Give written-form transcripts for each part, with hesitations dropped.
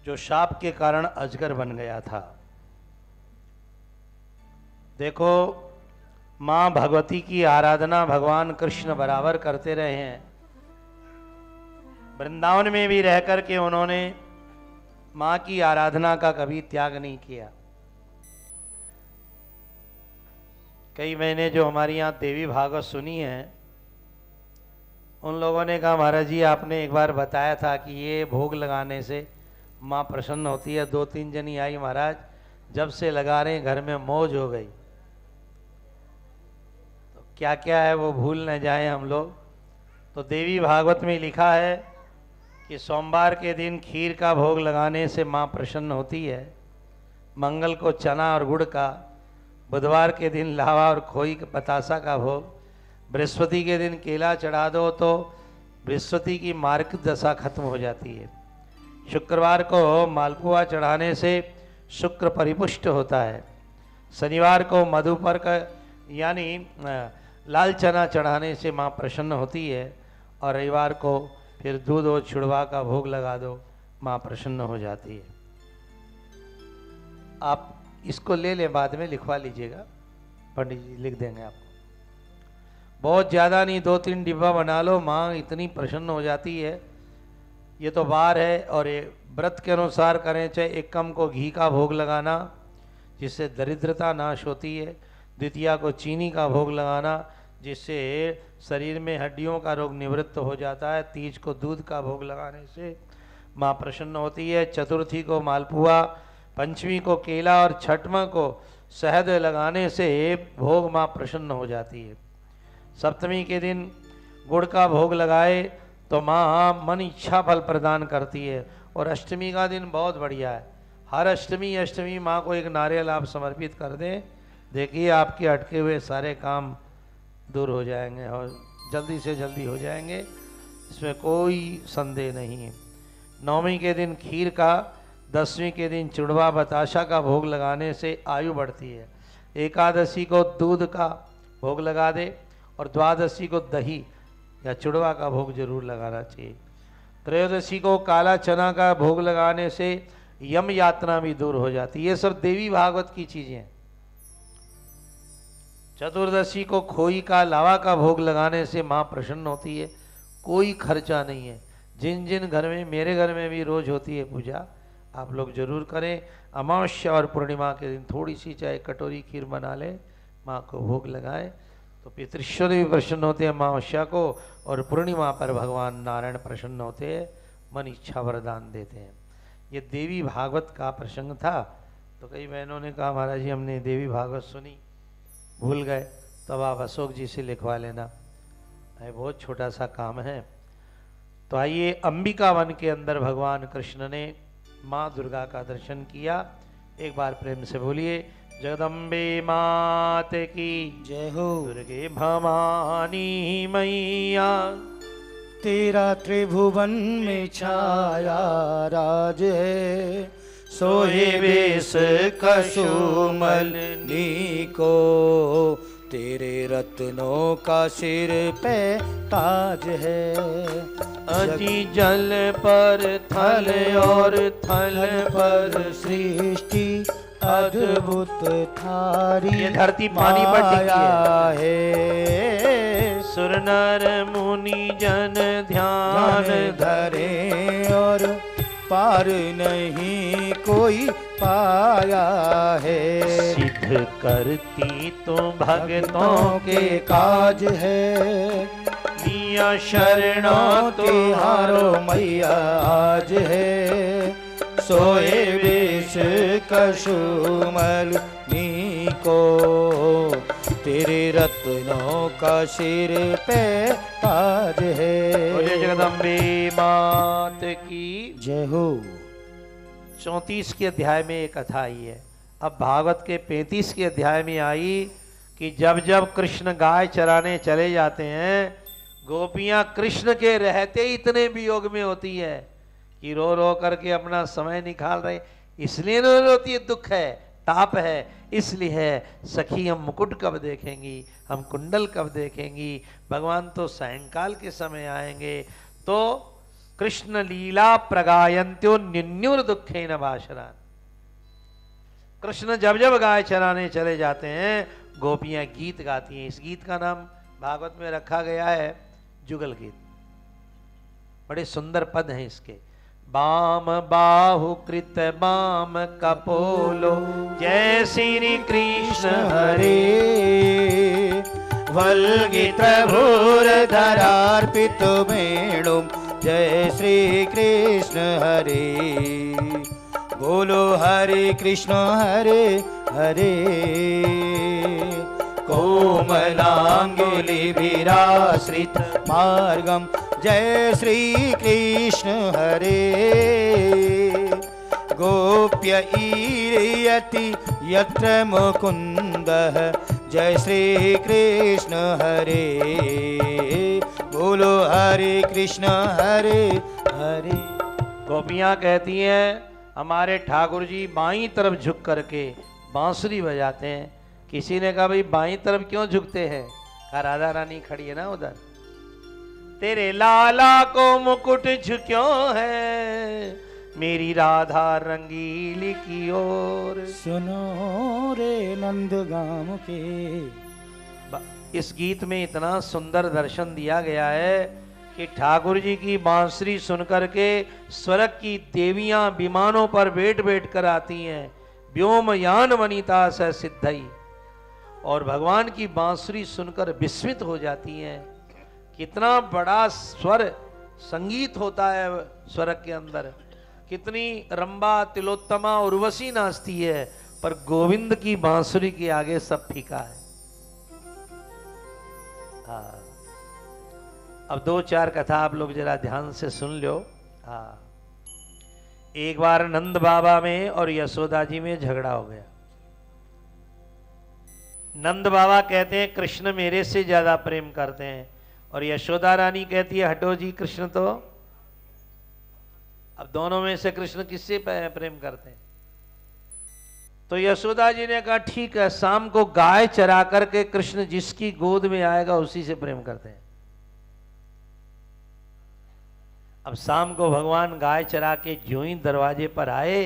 जो शाप के कारण अजगर बन गया था। देखो, मां भगवती की आराधना भगवान कृष्ण बराबर करते रहे हैं। वृंदावन में भी रह करके उन्होंने मां की आराधना का कभी त्याग नहीं किया। कई महीने जो हमारी यहाँ देवी भागवत सुनी है, उन लोगों ने कहा महाराज जी आपने एक बार बताया था कि ये भोग लगाने से माँ प्रसन्न होती है। 2-3 जनी आई महाराज, जब से लगा रहे हैं घर में मौज हो गई। तो क्या क्या है वो भूल न जाए हम लोग। तो देवी भागवत में लिखा है कि सोमवार के दिन खीर का भोग लगाने से माँ प्रसन्न होती है, मंगल को चना और गुड़ का, बुधवार के दिन लावा और खोई बतासा का भोग, बृहस्पति के दिन केला चढ़ा दो तो बृहस्पति की मार्ग दशा खत्म हो जाती है। शुक्रवार को मालपुआ चढ़ाने से शुक्र परिपुष्ट होता है। शनिवार को मधुपर का यानी लाल चना चढ़ाने से माँ प्रसन्न होती है। और रविवार को फिर दूध और छुड़वा का भोग लगा दो, माँ प्रसन्न हो जाती है। आप इसको ले लें, बाद में लिखवा लीजिएगा, पंडित जी लिख देंगे आपको। बहुत ज़्यादा नहीं, 2-3 डिब्बा बना लो, माँ इतनी प्रसन्न हो जाती है। ये तो वार है, और ये व्रत के अनुसार करें। चाहे एकम को घी का भोग लगाना जिससे दरिद्रता नाश होती है, द्वितीया को चीनी का भोग लगाना जिससे शरीर में हड्डियों का रोग निवृत्त हो जाता है, तीज को दूध का भोग लगाने से माँ प्रसन्न होती है, चतुर्थी को मालपुआ, पंचमी को केला और छठवां को शहद लगाने से भोग माँ प्रसन्न हो जाती है। सप्तमी के दिन गुड़ का भोग लगाए तो माँ मन इच्छा फल प्रदान करती है। और अष्टमी का दिन बहुत बढ़िया है। हर अष्टमी माँ को एक नारियल आप समर्पित कर दें, देखिए आपके अटके हुए सारे काम दूर हो जाएंगे और जल्दी से जल्दी हो जाएंगे, इसमें कोई संदेह नहीं है। नवमी के दिन खीर का, 10वीं के दिन चुड़वा बताशा का भोग लगाने से आयु बढ़ती है। एकादशी को दूध का भोग लगा दे और द्वादशी को दही या चुड़वा का भोग जरूर लगाना चाहिए। त्रयोदशी को काला चना का भोग लगाने से यम यातना भी दूर हो जाती है। ये सब देवी भागवत की चीजें हैं। चतुर्दशी को खोई का लावा का भोग लगाने से माँ प्रसन्न होती है, कोई खर्चा नहीं है। जिन जिन घर में, मेरे घर में भी रोज होती है पूजा, आप लोग जरूर करें। अमावस्या और पूर्णिमा के दिन थोड़ी सी चाहे कटोरी खीर बना लें, माँ को भोग लगाएं तो पितृश्वर भी प्रसन्न होते हैं अमावस्या को, और पूर्णिमा पर भगवान नारायण प्रसन्न होते हैं, मन इच्छा वरदान देते हैं। ये देवी भागवत का प्रसंग था। तो कई बहनों ने कहा महाराज जी हमने देवी भागवत सुनी, भूल गए, तो अब आप अशोक जी से लिखवा लेना, बहुत छोटा सा काम है। तो आइए, अंबिका वन के अंदर भगवान कृष्ण ने माँ दुर्गा का दर्शन किया। एक बार प्रेम से बोलिए, जगदम्बे मात की जय हो। दुर्गे भवानी मैया, तेरा त्रिभुवन में छाया राज है, सोहे वेश कशुमल नीको, तेरे रत्नों का सिर पे ताज है। अजी जल पर थल और थल पर सृष्टि अद्भुत थारी, ये धरती पानी पर टिकी है। सुर नर मुनि जन ध्यान धरे और पार नहीं कोई पाया है। सिद्ध करती तो भगतों के काज है, लिया शरणों तिहारो मैया आज है। सोए वेश कशुमल नीको, तेरे रत्नों का सिर पे ताज है। बोले जगदम्बे मात की जय हो। 34 के अध्याय में एक कथा आई है। अब भागवत के 35 के अध्याय में आई कि जब जब कृष्ण गाय चराने चले जाते हैं, गोपियां कृष्ण के रहते ही इतने वियोग में होती है कि रो रो करके अपना समय निकाल रहे। इसलिए रो रोती है, दुख है, ताप है, इसलिए है सखी हम मुकुट कब देखेंगी, हम कुंडल कब देखेंगी, भगवान तो सायंकाल के समय आएंगे। तो कृष्ण लीला प्रगायंत्यो निन्युर दुखे न भाषरान। कृष्ण जब जब गाय चराने चले जाते हैं गोपियां गीत गाती हैं। इस गीत का नाम भागवत में रखा गया है जुगल गीत। बड़े सुंदर पद हैं इसके। बाम बाहु कृत बाम कपोलो जय श्री कृष्ण हरे वल्गित भूर धरार्पित मेणुम जय श्री कृष्ण हरे। बोलो हरे कृष्ण हरे हरे। कोमलांगुलि विराश्रित मार्गम जय श्री कृष्ण हरे। गोप्य ईरयति यत्र मुकुन्दः जय श्री कृष्ण हरे। बोलो हरे कृष्ण हरे हरे। गोपियां कहती हैं हमारे ठाकुर जी बाईं तरफ झुक करके बांसुरी बजाते हैं। किसी ने कहा भाई बाईं तरफ क्यों झुकते हैं? कहा राधा रानी खड़ी है ना उधर। तेरे लाला को मुकुट झुक्यों है मेरी राधा रंगीली की ओर। सुनो रे नंदगाम के। इस गीत में इतना सुंदर दर्शन दिया गया है कि ठाकुर जी की बांसुरी सुनकर के स्वर्ग की देवियां विमानों पर बैठ बैठ कर आती हैं। व्योमयान वनिता स सिद्धई। और भगवान की बांसुरी सुनकर विस्मित हो जाती हैं। कितना बड़ा स्वर संगीत होता है स्वर्ग के अंदर। कितनी रंबा तिलोत्तमा उर्वशी नाचती है, पर गोविंद की बांसुरी के आगे सब फीका है। हाँ, अब दो चार कथा आप लोग जरा ध्यान से सुन लो। हाँ, एक बार नंद बाबा में और यशोदा जी में झगड़ा हो गया। नंद बाबा कहते हैं कृष्ण मेरे से ज्यादा प्रेम करते हैं, और यशोदा रानी कहती है हटो जी कृष्ण तो। अब दोनों में से कृष्ण किससे प्रेम करते हैं? तो यशोदा जी ने कहा ठीक है, शाम को गाय चरा करके कृष्ण जिसकी गोद में आएगा उसी से प्रेम करते हैं। अब शाम को भगवान गाय चरा के ज्यों ही दरवाजे पर आए,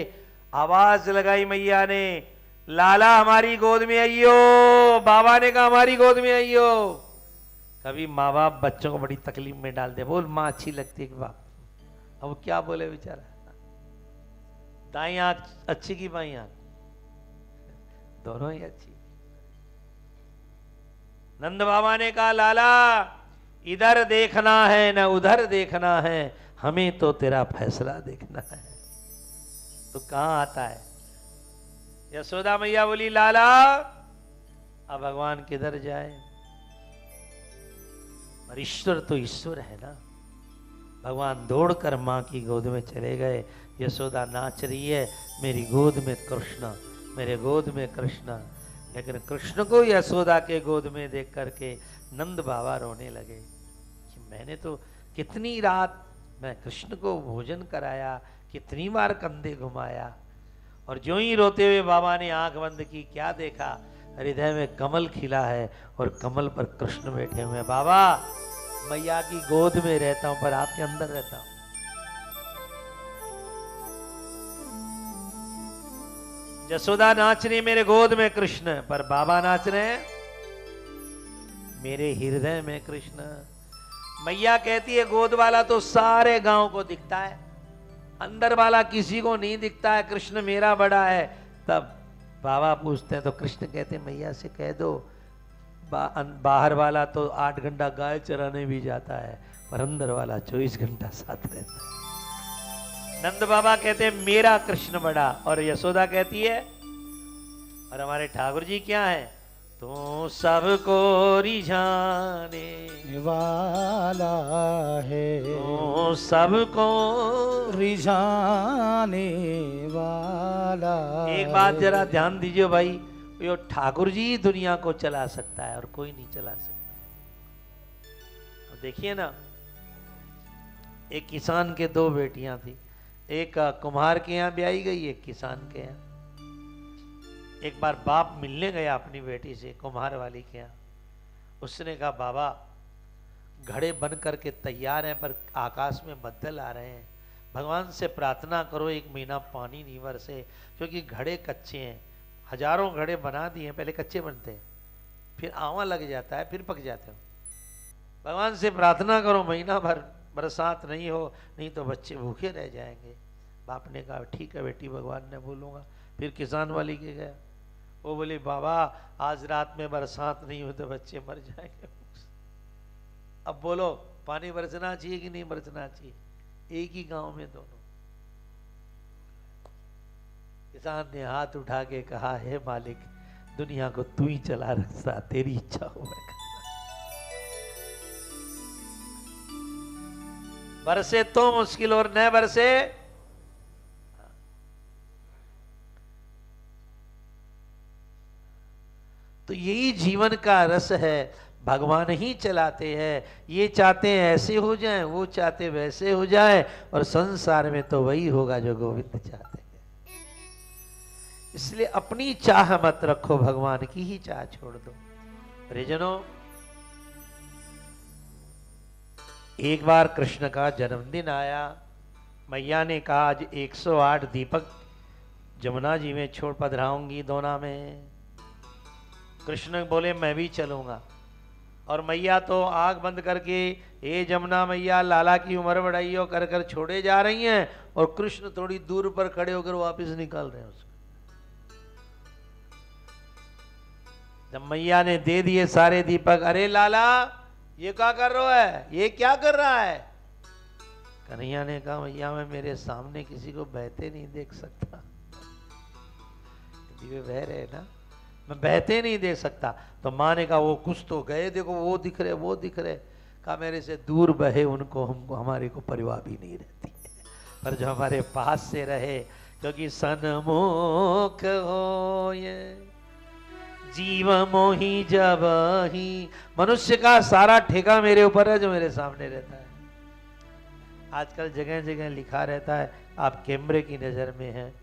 आवाज लगाई मैया ने, लाला हमारी गोद में आइयो। बाबा ने कहा हमारी गोद में आइयो। कभी माँ बाप बच्चों को बड़ी तकलीफ में डाल दे, बोल माँ अच्छी लगती है कि बाप। अब वो क्या बोले बेचारा, दाई आंख अच्छी की बाई आंख, दोनों ही अच्छी। नंद बाबा ने कहा लाला इधर देखना है न उधर देखना है, हमें तो तेरा फैसला देखना है। तो कहां आता है? यशोदा मैया बोली लाला अब भगवान किधर जाए, पर ईश्वर तो ईश्वर है ना। भगवान दौड़कर मां की गोद में चले गए। यशोदा नाच रही है, मेरी गोद में कृष्ण, मेरे गोद में कृष्ण। लेकिन कृष्ण को यशोदा के गोद में देख करके नंद बाबा रोने लगे कि मैंने तो कितनी रात मैं कृष्ण को भोजन कराया, कितनी बार कंधे घुमाया, और जो ही रोते हुए बाबा ने आंख बंद की, क्या देखा? हृदय में कमल खिला है और कमल पर कृष्ण बैठे हुए हैं। बाबा मैया की गोद में रहता हूं पर आपके अंदर रहता हूं। यशोदा नाच रही मेरे गोद में कृष्ण, पर बाबा नाच रहे हैं मेरे हृदय में कृष्ण। मैया कहती है गोद वाला तो सारे गांव को दिखता है, अंदर वाला किसी को नहीं दिखता है, कृष्ण मेरा बड़ा है। तब बाबा पूछते हैं तो कृष्ण कहते हैं मैया से कह दो बाहर वाला तो 8 घंटा गाय चराने भी जाता है, पर अंदर वाला 24 घंटा साथ रहता है। नंद बाबा कहते हैं मेरा कृष्ण बड़ा, और यशोदा कहती है और हमारे ठाकुर जी क्या है, तू सबको रिझाने वाला है, तू सबको रिझाने वाला। एक बात जरा ध्यान दीजिए भाई, यो ठाकुर जी ही दुनिया को चला सकता है और कोई नहीं चला सकता। अब देखिए ना, एक किसान के 2 बेटियां थी, एक कुम्हार के यहाँ ब्याही गई, एक किसान के यहाँ। एक बार बाप मिलने गया अपनी बेटी से कुम्हार वाली के यहाँ। उसने कहा बाबा घड़े बन करके तैयार हैं, पर आकाश में बदल आ रहे हैं। भगवान से प्रार्थना करो 1 महीना पानी नहीं बरसे, क्योंकि घड़े कच्चे हैं। हजारों घड़े बना दिए हैं, पहले कच्चे बनते हैं, फिर आवा लग जाता है, फिर पक जाते हो। भगवान से प्रार्थना करो महीना भर बरसात नहीं हो, नहीं तो बच्चे भूखे रह जाएंगे। बाप ने कहा ठीक है बेटी, भगवान ने बोलूँगा। फिर किसान वाली के गया, वो बोले बाबा आज रात में बरसात नहीं हो तो बच्चे मर जाएंगे। अब बोलो पानी बरसना चाहिए कि नहीं बरसना चाहिए? एक ही गांव में दोनों। किसान ने हाथ उठा के कहा हे मालिक, दुनिया को तू ही चला रखता, तेरी इच्छा हो मैं करना। बरसे तो मुश्किल और न बरसे तो यही जीवन का रस है। भगवान ही चलाते हैं। ये चाहते हैं ऐसे हो जाएं, वो चाहते वैसे हो जाए, और संसार में तो वही होगा जो गोविंद चाहते हैं। इसलिए अपनी चाह मत रखो, भगवान की ही चाह छोड़ दो। परिजनों, एक बार कृष्ण का जन्मदिन आया। मैया ने कहा आज 108 दीपक जमुना जी में छोड़ पधराऊंगी, दोना में। कृष्ण बोले मैं भी चलूंगा। और मैया तो आंख बंद करके हे जमुना मैया लाला की उम्र बढ़ाई हो कर कर छोड़े जा रही हैं, और कृष्ण थोड़ी दूर पर खड़े होकर वापस निकाल रहे हैं उसको। जब मैया ने दे दिए सारे दीपक, अरे लाला ये क्या कर रहा है, ये क्या कर रहा है? कन्हैया ने कहा मैया मैं मेरे सामने किसी को बहते नहीं देख सकता। दिवे बह रहे ना, मैं बहते नहीं देख सकता। तो माँ ने कहा वो कुछ तो गए, देखो वो दिख रहे, वो दिख रहे। कहा मेरे से दूर बहे उनको हमको हमारे को परवाह भी नहीं रहती है, पर जो हमारे पास से रहे, क्योंकि सन्मुख हो ये जीव मोही जब ही। मनुष्य का सारा ठेका मेरे ऊपर है जो मेरे सामने रहता है। आजकल जगह जगह लिखा रहता है आप कैमरे की नजर में हैं,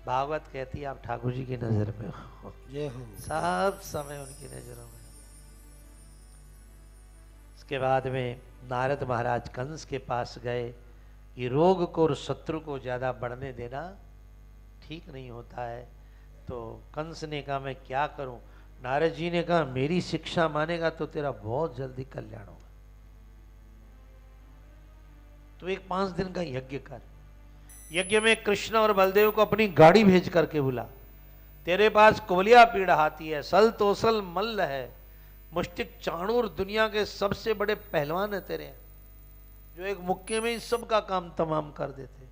भागवत कहती है आप ठाकुर जी की नजर में हो। जय हो। सब समय उनकी नजरों में। इसके बाद में नारद महाराज कंस के पास गए कि रोग को और शत्रु को ज्यादा बढ़ने देना ठीक नहीं होता है। तो कंस ने कहा मैं क्या करूं? नारद जी ने कहा मेरी शिक्षा मानेगा तो तेरा बहुत जल्दी कल्याण होगा। तो एक 5 दिन का यज्ञ कर। यज्ञ में कृष्ण और बलदेव को अपनी गाड़ी भेज करके बुला। तेरे पास कुवलिया पीड़ हाथी है, सल तोसल मल्ल है, मुष्टिक चाणूर दुनिया के सबसे बड़े पहलवान है तेरे, जो एक मुक्के में ही सबका काम तमाम कर देते।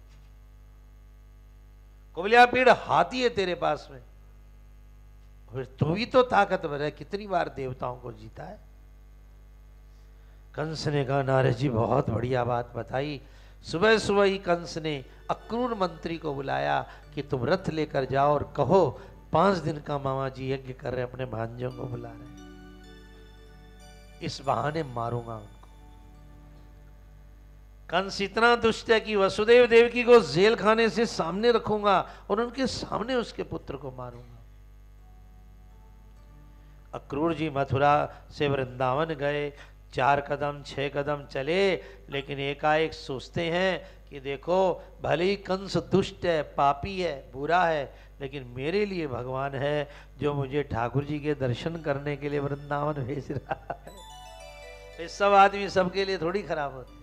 कुवलिया पीड़ हाथी है तेरे पास में, फिर तू ही तो ताकतवर है, कितनी बार देवताओं को जीता है। कंस ने कहा नारद जी बहुत बढ़िया बात बताई। सुबह सुबह ही कंस ने अक्रूर मंत्री को बुलाया कि तुम रथ लेकर जाओ और कहो 5 दिन का मामा जी यज्ञ कर रहे, अपने भांजों को बुला रहे, इस बहाने मारूंगा उनको। कंस इतना दुष्ट है कि वसुदेव देवकी को जेल खाने से सामने रखूंगा और उनके सामने उसके पुत्र को मारूंगा। अक्रूर जी मथुरा से वृंदावन गए, 4 कदम 6 कदम चले, लेकिन एकाएक सोचते हैं कि देखो भले ही कंस दुष्ट है, पापी है, बुरा है, लेकिन मेरे लिए भगवान है जो मुझे ठाकुर जी के दर्शन करने के लिए वृंदावन भेज रहा है। ये सब आदमी सबके लिए थोड़ी खराब होते।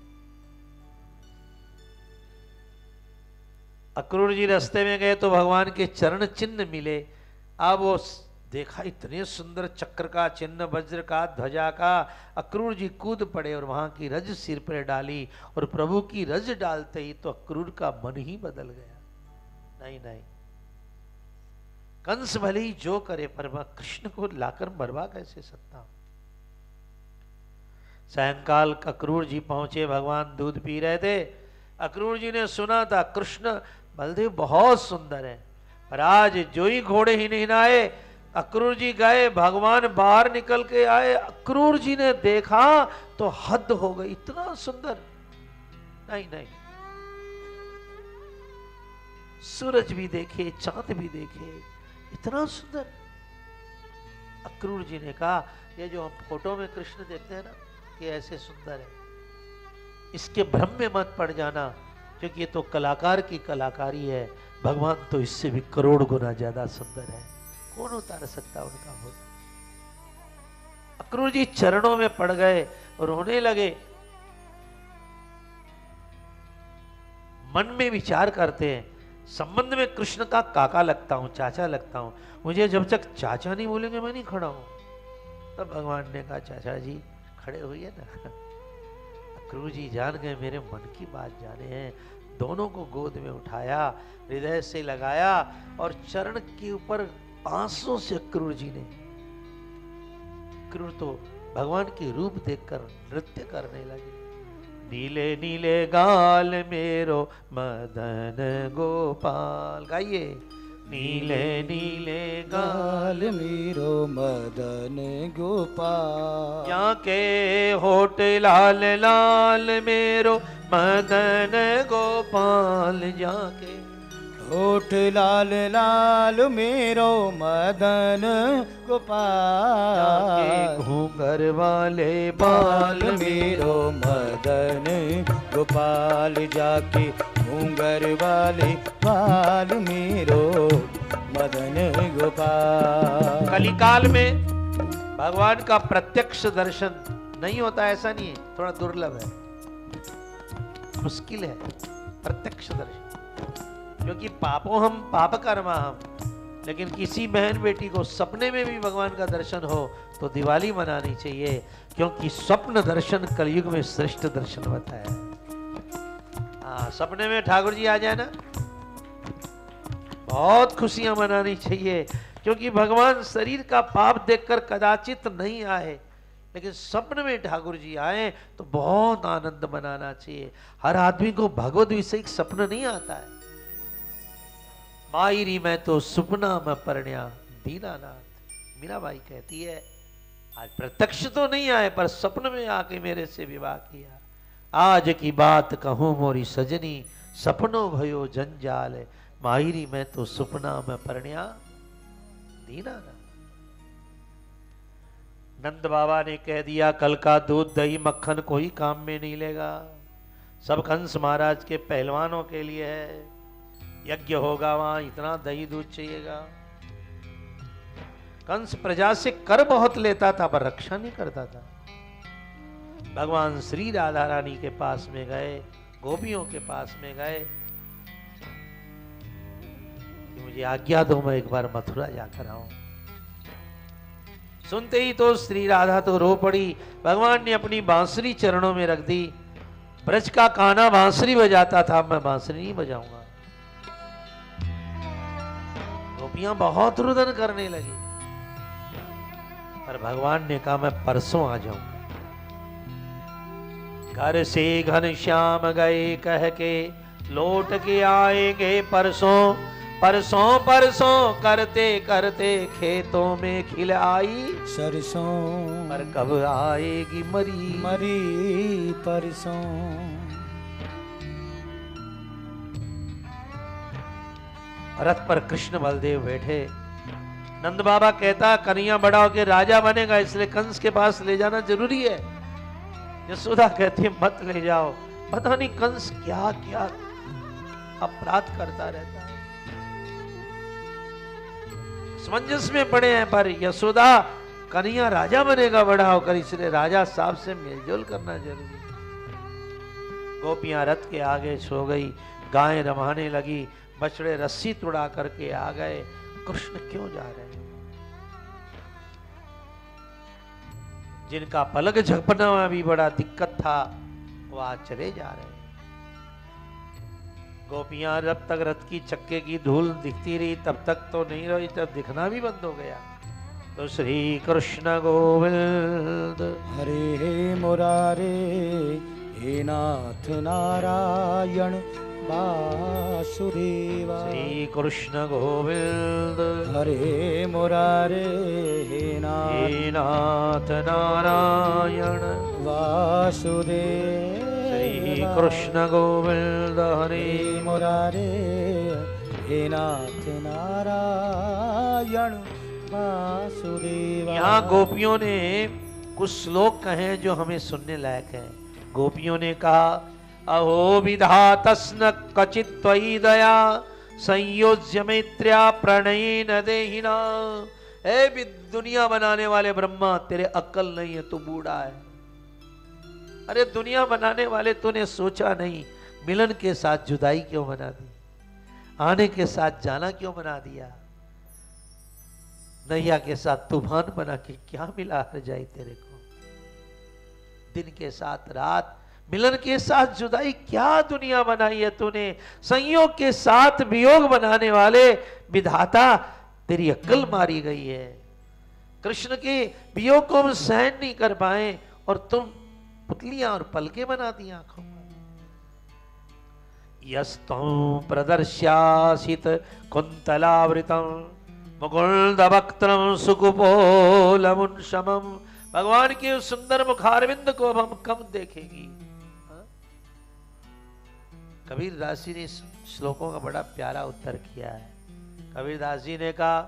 अक्रूर जी रास्ते में गए तो भगवान के चरण चिन्ह मिले। अब वो देखा इतने सुंदर चक्र का चिन्ह, वज्र का, ध्वजा का। अक्रूर जी कूद पड़े और वहां की रज सिर पर डाली, और प्रभु की रज डालते ही तो अक्रूर का मन ही बदल गया। नहीं नहीं, कंस भले ही जो करे, पर मैं कृष्ण को लाकर मरवा कैसे सकता हूं। सायंकाल अक्रूर जी पहुंचे, भगवान दूध पी रहे थे। अक्रूर जी ने सुना था कृष्ण बलदेव बहुत सुंदर है, पर आज जो ही घोड़े ही नहीं नहाए। अक्रूर जी गए, भगवान बाहर निकल के आए, अक्रूर जी ने देखा तो हद हो गई, इतना सुंदर। नहीं नहीं, सूरज भी देखे, चांद भी देखे, इतना सुंदर। अक्रूर जी ने कहा ये जो हम फोटो में कृष्ण देखते हैं ना, कि ऐसे सुंदर है। इसके भ्रम में मत पड़ जाना, क्योंकि ये तो कलाकार की कलाकारी है। भगवान तो इससे भी करोड़ गुना ज्यादा सुंदर है। कौन उतार सकता उनका बोध। अक्रूर जी चरणों में पड़ गए, रोने लगे। मन में विचार करते हैं, संबंध में कृष्ण का काका लगता हूं, चाचा लगता हूं, मुझे जब तक चाचा नहीं बोलेंगे मैं नहीं खड़ा हूं। तब भगवान ने कहा, चाचा जी खड़े होइए ना। अक्रूर जी जान गए मेरे मन की बात जाने हैं। दोनों को गोद में उठाया, हृदय से लगाया और चरण के ऊपर आंसू से अक्रूर जी ने, अक्रूर तो भगवान के रूप देखकर नृत्य करने लगे। नीले नीले गाल मेरो मदन गोपाल, गाइए। नीले नीले गाल मेरो मदन गोपाल, यहाँ के होठ लाल लाल मेरो मदन गोपाल, यहाँ के होठ लाल लाल मेरो मदन गोपाल, घूंघर वाले बाल मेरो मदन गोपाल, जाके घूंघर वाले बाल मेरो मदन गोपाल। कलिकाल में भगवान का प्रत्यक्ष दर्शन नहीं होता, ऐसा नहीं है, थोड़ा दुर्लभ है, मुश्किल है प्रत्यक्ष दर्शन। क्योंकि पापों हम पाप कर्मा हम, लेकिन किसी बहन बेटी को सपने में भी भगवान का दर्शन हो तो दिवाली मनानी चाहिए, क्योंकि स्वप्न दर्शन कलयुग में श्रेष्ठ दर्शन होता है। हाँ, सपने में ठाकुर जी आ जाए ना, बहुत खुशियां मनानी चाहिए, क्योंकि भगवान शरीर का पाप देखकर कदाचित नहीं आए, लेकिन सपन में ठाकुर जी आए तो बहुत आनंद मनाना चाहिए। हर आदमी को भगवत विषयिक सपना नहीं आता है। मायरी मैं तो सुपना में परण्या दीनानाथ, मीराबाई कहती है, आज प्रत्यक्ष तो नहीं आए पर सपन में आके मेरे से विवाह किया। आज की बात कहूं मोरी सजनी, सपनों भयो जंजाल, मायरी मैं तो सुपना में परण्या दीनानाथ। नंद बाबा ने कह दिया, कल का दूध दही मक्खन कोई काम में नहीं लेगा, सब कंस महाराज के पहलवानों के लिए है। यज्ञ होगा वहां इतना दही दूध चाहिएगा। कंस प्रजा से कर बहुत लेता था पर रक्षा नहीं करता था। भगवान श्री राधा रानी के पास में गए, गोपियों के पास में गए, मुझे आज्ञा दो मैं एक बार मथुरा जाकर आऊं। सुनते ही तो श्री राधा तो रो पड़ी। भगवान ने अपनी बांसुरी चरणों में रख दी। ब्रज का कान्हा बांसुरी बजाता था, मैं बांसुरी नहीं बजाऊंगा। गोपियां बहुत रुदन करने लगी, पर भगवान ने कहा मैं परसों आ जाऊंगा। घर से घनश्याम गए कह के लौट के आएंगे परसों, परसों परसों करते करते खेतों में खिल आई सरसों, पर कब आएगी मरी मरी परसों। रथ पर कृष्ण बलदेव बैठे। नंद बाबा कहता, कन्हैया बड़ा होके राजा बनेगा, इसलिए कंस के पास ले जाना जरूरी है। यशोदा कहती मत ले जाओ, पता नहीं कंस क्या क्या अपराध करता रहता है। समंजस में पड़े हैं, पर यशोदा कन्हैया राजा बनेगा बड़ा होकर, इसलिए राजा साहब से मेलजोल करना जरूरी है। गोपियां रथ के आगे सो गई, गायें रमाने लगी, बछड़े रस्सी तुड़ा करके आ गए। कृष्ण क्यों जा रहे हैं? जिनका पलक झपकना में भी बड़ा दिक्कत था, वो आज चले जा रहे हैं। गोपियां जब तक रथ की चक्के की धूल दिखती रही तब तक तो नहीं रही, तब दिखना भी बंद हो गया। तो श्री कृष्ण गोविंद हरे मुरारे, हे नाथ नारायण वासुदेवा। श्री कृष्ण गोविंद हरे मुरारे, हे नाथ नारायण वासुदेवा। श्री कृष्ण गोविंद हरे मुरारे, हे नाथ नारायण वासुदेवा। यहाँ गोपियों ने कुछ श्लोक कहें जो हमें सुनने लायक है। गोपियों ने कहा, अहो विधातस्न कचित त्वयि दया संयोज्य मैत्र्या प्रणयेन देहिना। ए दुनिया बनाने वाले ब्रह्मा, तेरे अक्ल नहीं है, तू बूढ़ा है। अरे दुनिया बनाने वाले, तूने सोचा नहीं मिलन के साथ जुदाई क्यों बना दी, आने के साथ जाना क्यों बना दिया, नैया के साथ तूफान बना के क्या मिला हर जाए तेरे को, दिन के साथ रात, मिलन के साथ जुदाई, क्या दुनिया बनाई है तूने। संयोग के साथ वियोग बनाने वाले विधाता, तेरी अक्ल मारी गई है। कृष्ण के वियोग को हम सहन नहीं कर पाए और तुम पुतलियां और पलके बना दी आंखों में। यस्तुं प्रदर्श्यासित कुंतलावृतम मुकुंदवक्त्रम सुकुपोलमुन्शमम। भगवान के उस सुंदर मुखारविंद को अब हम कम देखेंगी। कबीरदास जी ने श्लोकों का बड़ा प्यारा उत्तर किया है। कबीरदास जी ने कहा,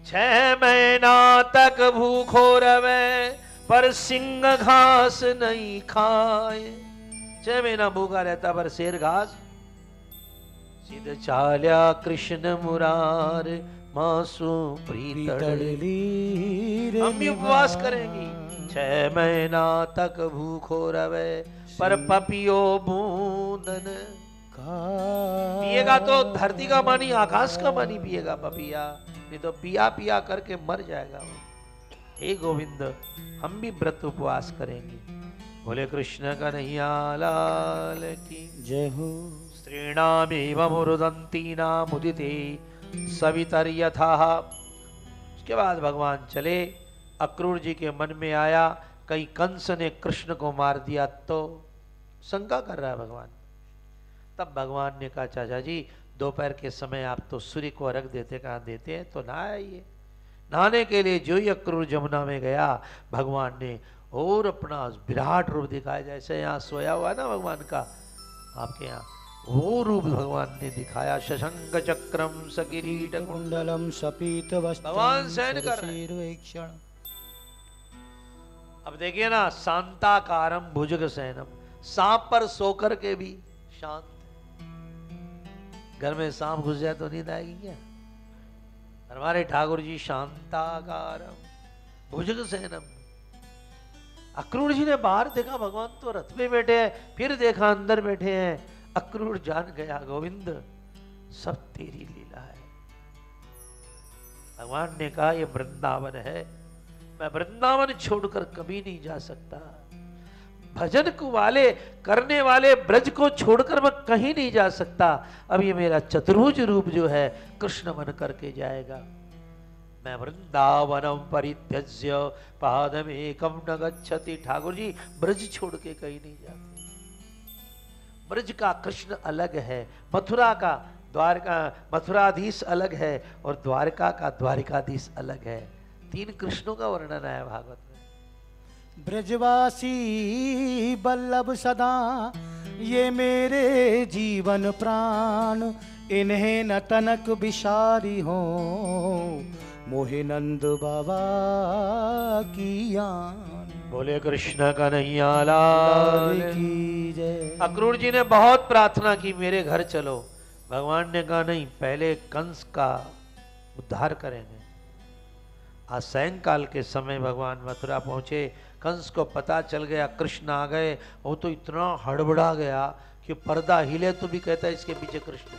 6 महीना तक भूखो रवे पर सिंह घास नहीं खाए। 6 महीना भूखा रहता पर शेर घास। सिद्ध चाल्या कृष्ण मुरार मासु प्रीतड़ली। हम भी उपवास करेंगी। 6 महीना तक भूखो रवे पर पपियो बूंदन पिएगा तो धरती का पानी, आकाश का पानी पिएगा पपिया, नहीं तो पिया पिया करके मर जाएगा वो। हे गोविंद, हम भी व्रत उपवास करेंगे। बोले कृष्ण कन्हैया लाल की जय हो। स्त्रीणामेव मुरुदन्तीनाम उदिते सवितर्यथा। उसके बाद भगवान चले। अक्रूर जी के मन में आया कहीं कंस ने कृष्ण को मार दिया तो, शंका कर रहा है भगवान। तब भगवान ने कहा, चाचा जी दोपहर के समय आप तो सूर्य को अर्घ देते, कहाँ देते हैं, तो ना आइए। नहाने के लिए जो ही अक्रूर जमुना में गया, भगवान ने और अपना विराट रूप दिखाया। जैसे यहाँ सोया हुआ ना भगवान का आपके यहाँ, वो रूप भगवान ने दिखाया। शशंक चक्रम सकिरीट कुंडलम सपीत वस्त्रम भगवान सहन कर रहे हैं। अब देखिए ना, शांताकारम भुजग सैनम, सांप पर सोकर के भी शांत। घर में सांप घुस जाए तो नींद आएगी क्या? हमारे ठाकुर जी शांताकारम भुजग सैनम। अक्रूर जी ने बाहर देखा भगवान तो रथ में बैठे हैं, फिर देखा अंदर बैठे हैं। अक्रूर जान गया, गोविंद सब तेरी लीला है। भगवान ने कहा, ये वृंदावन है, मैं वृंदावन छोड़कर कभी नहीं जा सकता। भजन को वाले करने वाले ब्रज को छोड़कर मैं कहीं नहीं जा सकता। अब ये मेरा चतुर्भुज रूप जो है कृष्ण बन करके जाएगा। मैं वृंदावनम परित्यज्य पादमेकम न गच्छति। ठाकुर जी ब्रज छोड़ के कहीं नहीं जाते। ब्रज का कृष्ण अलग है, मथुरा का द्वारका मथुराधीश अलग है और द्वारका का द्वारिकाधीश अलग है। 3 कृष्णों का वर्णन है भागवत में। ब्रजवासी बल्लभ सदा ये मेरे जीवन प्राण, इन्हें न तनक बिसारी हो मोहे नंद बाबा की यान। बोले कृष्ण कन्हैया लाल की जय। अक्रूर जी ने बहुत प्रार्थना की, मेरे घर चलो। भगवान ने कहा, नहीं, पहले कंस का उद्धार करेंगे। आज सायंकाल के समय भगवान मथुरा पहुंचे। कंस को पता चल गया कृष्ण आ गए। वो तो इतना हड़बड़ा गया कि पर्दा हिले तो भी कहता है इसके पीछे कृष्ण।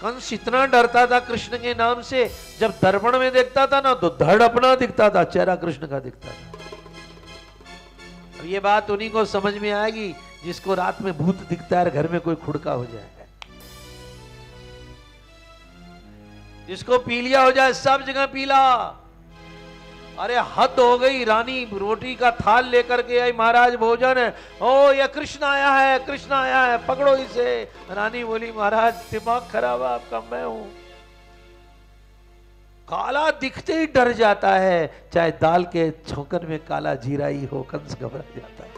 कंस इतना डरता था कृष्ण के नाम से, जब दर्पण में देखता था ना तो धड़ अपना दिखता था, चेहरा कृष्ण का दिखता था। अब ये बात उन्हीं को समझ में आएगी जिसको रात में भूत दिखता है, घर में कोई खुड़का हो जाए, जिसको पीलिया हो जाए, सब जगह पीला। अरे हद हो गई, रानी रोटी का थाल लेकर के आई, महाराज भोजन है। ओ ये कृष्ण आया है, कृष्ण आया है, पकड़ो इसे। रानी बोली, महाराज दिमाग खराब है आपका, मैं हूं। काला दिखते ही डर जाता है, चाहे दाल के छौंकन में काला जीरा ही हो, कंस घबरा जाता है।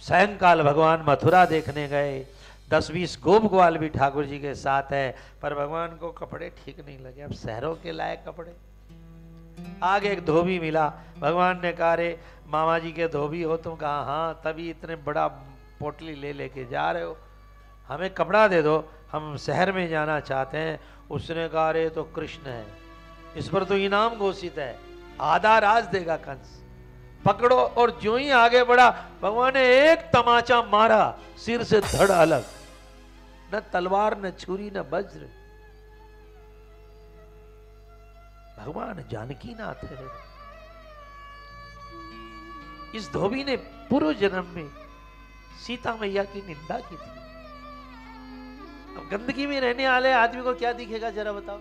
सायंकाल भगवान मथुरा देखने गए 10-20 गोप ग्वाल भी ठाकुर जी के साथ है, पर भगवान को कपड़े ठीक नहीं लगे। अब शहरों के लायक कपड़े। आगे एक धोबी मिला, भगवान ने कहा रे मामा जी के धोबी हो तुम? कहा हाँ, तभी इतने बड़ा पोटली ले लेके जा रहे हो, हमें कपड़ा दे दो, हम शहर में जाना चाहते हैं। उसने कहा रे तो कृष्ण है, इस पर तो इनाम घोषित है, आधा राज देगा कंस, पकड़ो। और जो ही आगे बढ़ा, भगवान ने एक तमाचा मारा, सिर से धड़ अलग, न तलवार न छुरी न वज्र। भगवान जानकी नाथ है। इस धोबी ने पूर्व जन्म में सीता मैया की निंदा की थी। अब गंदगी में रहने वाले आदमी को क्या दिखेगा जरा बताओ?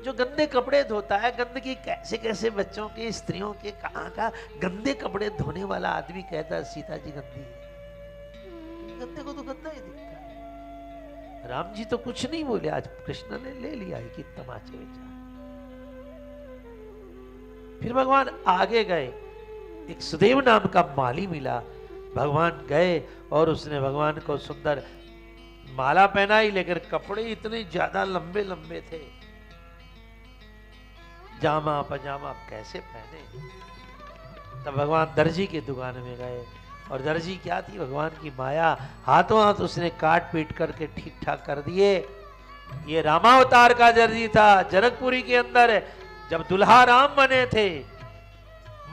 जो गंदे कपड़े धोता है, गंदगी कैसे कैसे बच्चों के, स्त्रियों के, कहां का गंदे कपड़े धोने वाला आदमी कहता है सीता जी गंदी है। गंदे को तो गंदा ही दिखता है। राम जी तो कुछ नहीं बोले, आज कृष्ण ने ले लिया है कि तमाचे बेचा। फिर भगवान आगे गए, एक सुदेव नाम का माली मिला, भगवान गए और उसने भगवान को सुंदर माला पहनाई, लेकिन कपड़े इतने ज्यादा लंबे लंबे थे, जामा पजामा कैसे पहने। तब भगवान दर्जी की दुकान में गए, और दर्जी क्या थी? भगवान की माया, हाथों हाथ उसने काट पीट करके ठीक ठाक कर दिए। ये रामावतार का दर्जी था, जनकपुरी के अंदर जब दुल्हा राम बने थे,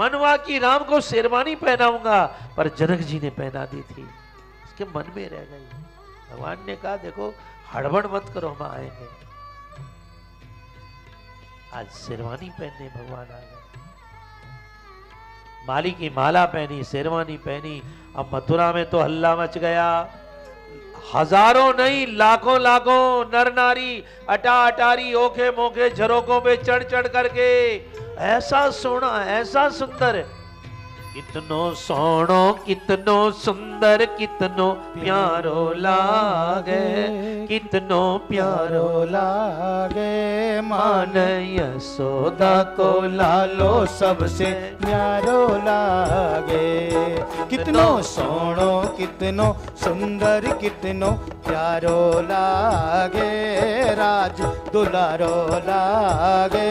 मनवा की राम को शेरवानी पहनाऊंगा, पर जनक जी ने पहना दी थी, उसके मन में रह गई। भगवान ने कहा देखो हड़बड़ मत करो, हम आएंगे। आज शेरवानी पहनने भगवान आ गए, माली की माला पहनी, शेरवानी पहनी। अब मथुरा में तो हल्ला मच गया, हजारों नहीं लाखों लाखों नर नारी अटा अटारी ओखे मोखे झरोकों पे चढ़ चढ़ करके, ऐसा सोना ऐसा सुंदर, कितनो सोनो कितनो सुंदर कितनो प्यारो लागे, कितनो प्यारो लागे मान यशोदा को लालो सबसे प्यारो लागे। कितनो सोनो कितनो सुंदर कितनो प्यारो लागे, राज दुलारो लागे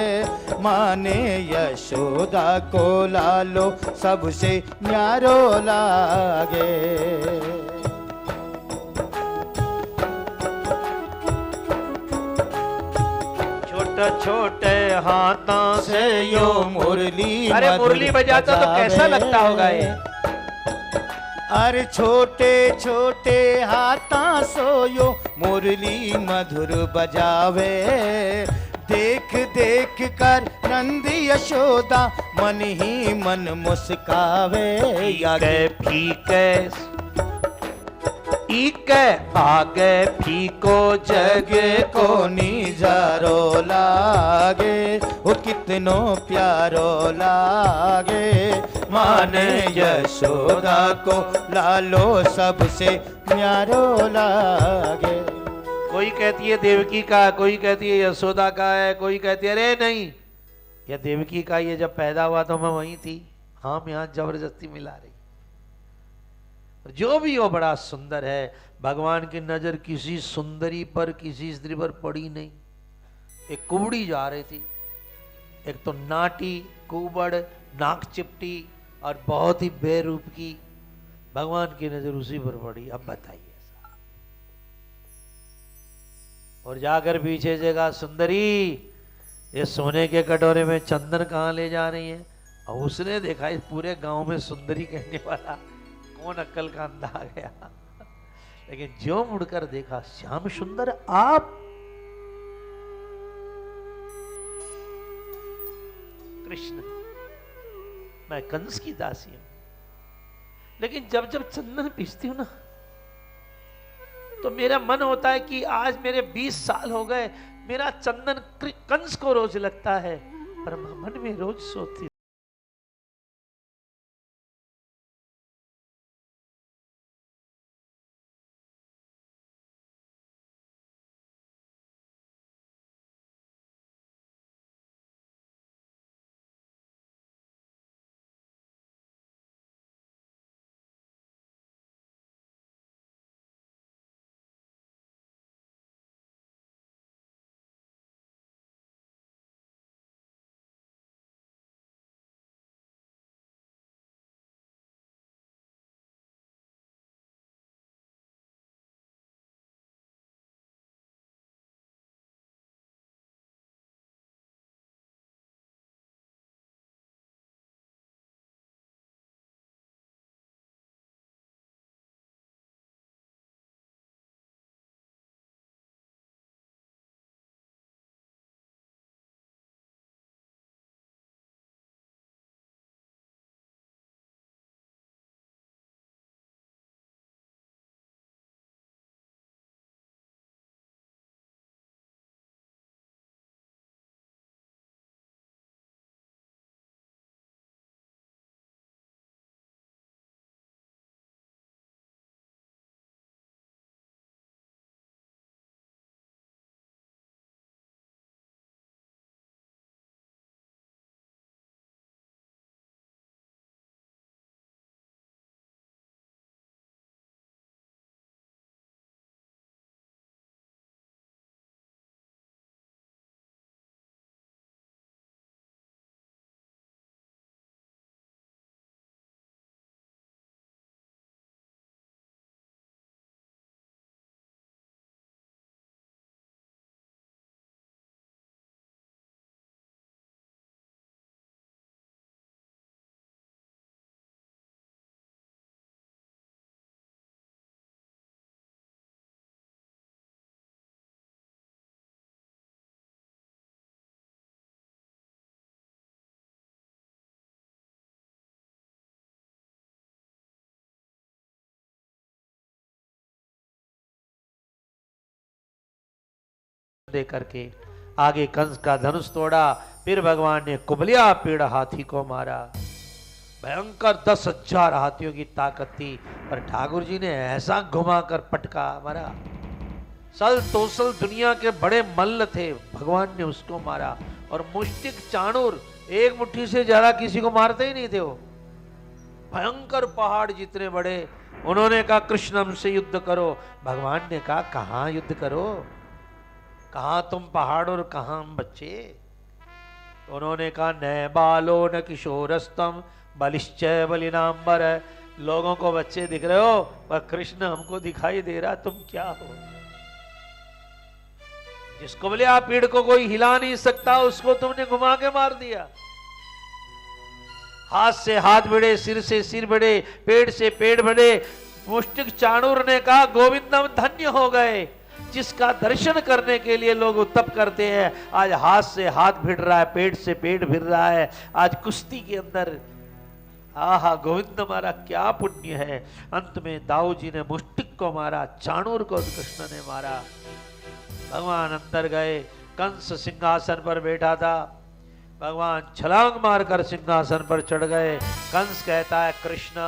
माने यशोदा को लालो सबसे प्यारो लागे। छोटे छोटे हाथों से यो मुरली, अरे मुरली बजाता तो कैसा लगता होगा ये? अरे छोटे छोटे हाथा सोयो मुरली मधुर बजावे, देख देख कर नंदी यशोदा मन ही मन मुस्कावे। आगे फीके इके आगे फीको जग को निजारो लागे, वो कितनो प्यारो लागे माने यशोदा को लालो सबसे प्यारो लागे। कोई कहती है देवकी का, कोई कहती है यशोदा का है, कोई कहती है अरे नहीं यह देवकी का, ये जब पैदा हुआ तो मैं वहीं थी, हम यहाँ जबरदस्ती मिला रही। जो भी हो बड़ा सुंदर है, भगवान की नजर किसी सुंदरी पर किसी स्त्री पर पड़ी नहीं। एक कुबड़ी जा रही थी, एक तो नाटी कुबड़ नाक चिपटी और बहुत ही बेरूप की, भगवान की नजर उसी पर पड़ी। अब बताइए, और जाकर पीछे से कहा सुंदरी ये सोने के कटोरे में चंदन कहाँ ले जा रही है? और उसने देखा इस पूरे गांव में सुंदरी कहने वाला कौन अक्कल का अंधा आ गया। लेकिन जो मुड़कर देखा, श्याम सुंदर आप? कृष्ण मैं कंस की दासी हूं, लेकिन जब जब चंदन पीसती हूं ना तो मेरा मन होता है कि आज मेरे 20 साल हो गए, मेरा चंदन कंस को रोज लगता है, पर मन में रोज सोती दे करके आगे कंस का धनुष तोड़ा। फिर भगवान ने कुबलिया पेड़ हाथी को मारा। भयंकर 10,000 हाथियों की ताकत थी, पर ठाकुर जी ने ऐसा घुमाकर पटका मारा। सल तोसल दुनिया के बड़े मल्ल थे, भगवान ने उसको मारा। और मुष्टिक चाणूर एक मुट्ठी से ज्यादा किसी को मारते ही नहीं थे वो। भयंकर पहाड़ जितने बड़े। उन्होंने कहा कृष्ण हमसे युद्ध करो। भगवान ने कहा कहां युद्ध करो, कहां तुम पहाड़ और कहां हम बच्चे। उन्होंने कहा न बालो न किशोरस्तम बलिश्चय बलिनाम्बर। लोगों को बच्चे दिख रहे हो, पर कृष्ण हमको दिखाई दे रहा, तुम क्या हो। जिस कुबलिया पेड़ को कोई हिला नहीं सकता, उसको तुमने घुमा के मार दिया। हाथ से हाथ भिड़े, सिर से सिर भिड़े, पेड़ से पेड़ भिड़े। मुष्टिक चाणूर ने कहा गोविंदम धन्य हो गए, जिसका दर्शन करने के लिए लोग तप करते हैं। आज हाथ से हाथ भिड़ रहा है, पेट से पेट भिड़ रहा है। आज कुश्ती के अंदर आहा गोविंद हमारा क्या पुण्य है। अंत में दाऊ जी ने मुष्टिक को मारा, चाणूर को कृष्ण ने मारा। भगवान अंदर गए। कंस सिंहासन पर बैठा था। भगवान छलांग मारकर सिंहासन पर चढ़ गए। कंस कहता है कृष्ण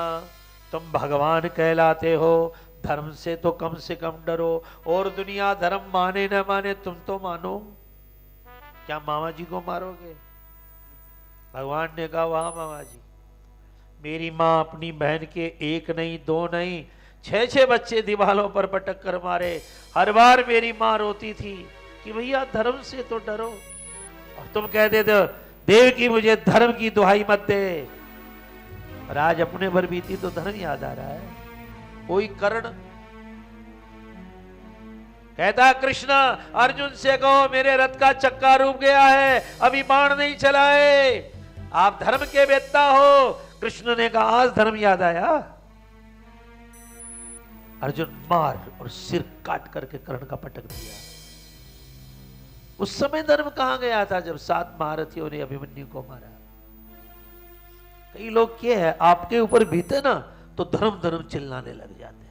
तुम भगवान कहलाते हो, धर्म से तो कम डरो। और दुनिया धर्म माने न माने, तुम तो मानो। क्या मामा जी को मारोगे? भगवान ने कहा वाह मामा जी, मेरी माँ अपनी बहन के एक नहीं दो नहीं 6-6 बच्चे दीवालों पर पटक कर मारे। हर बार मेरी माँ रोती थी कि भैया धर्म से तो डरो, और तुम कहते थे देव की मुझे धर्म की दुहाई मत दे। और आज अपने पर बीती तो धर्म याद आ रहा है। कोई कर्ण कहता कृष्ण अर्जुन से कहो मेरे रथ का चक्का रुक गया है, अभी बाण नहीं चलाए, आप धर्म के वेत्ता हो। कृष्ण ने कहा आज धर्म याद आया। अर्जुन मार और सिर काट करके कर्ण का पटक दिया। उस समय धर्म कहां गया था जब 7 महारथियों ने अभिमन्यु को मारा। कई लोग क्या है आपके ऊपर बीते ना तो धर्म धर्म चिल्लाने लग जाते हैं।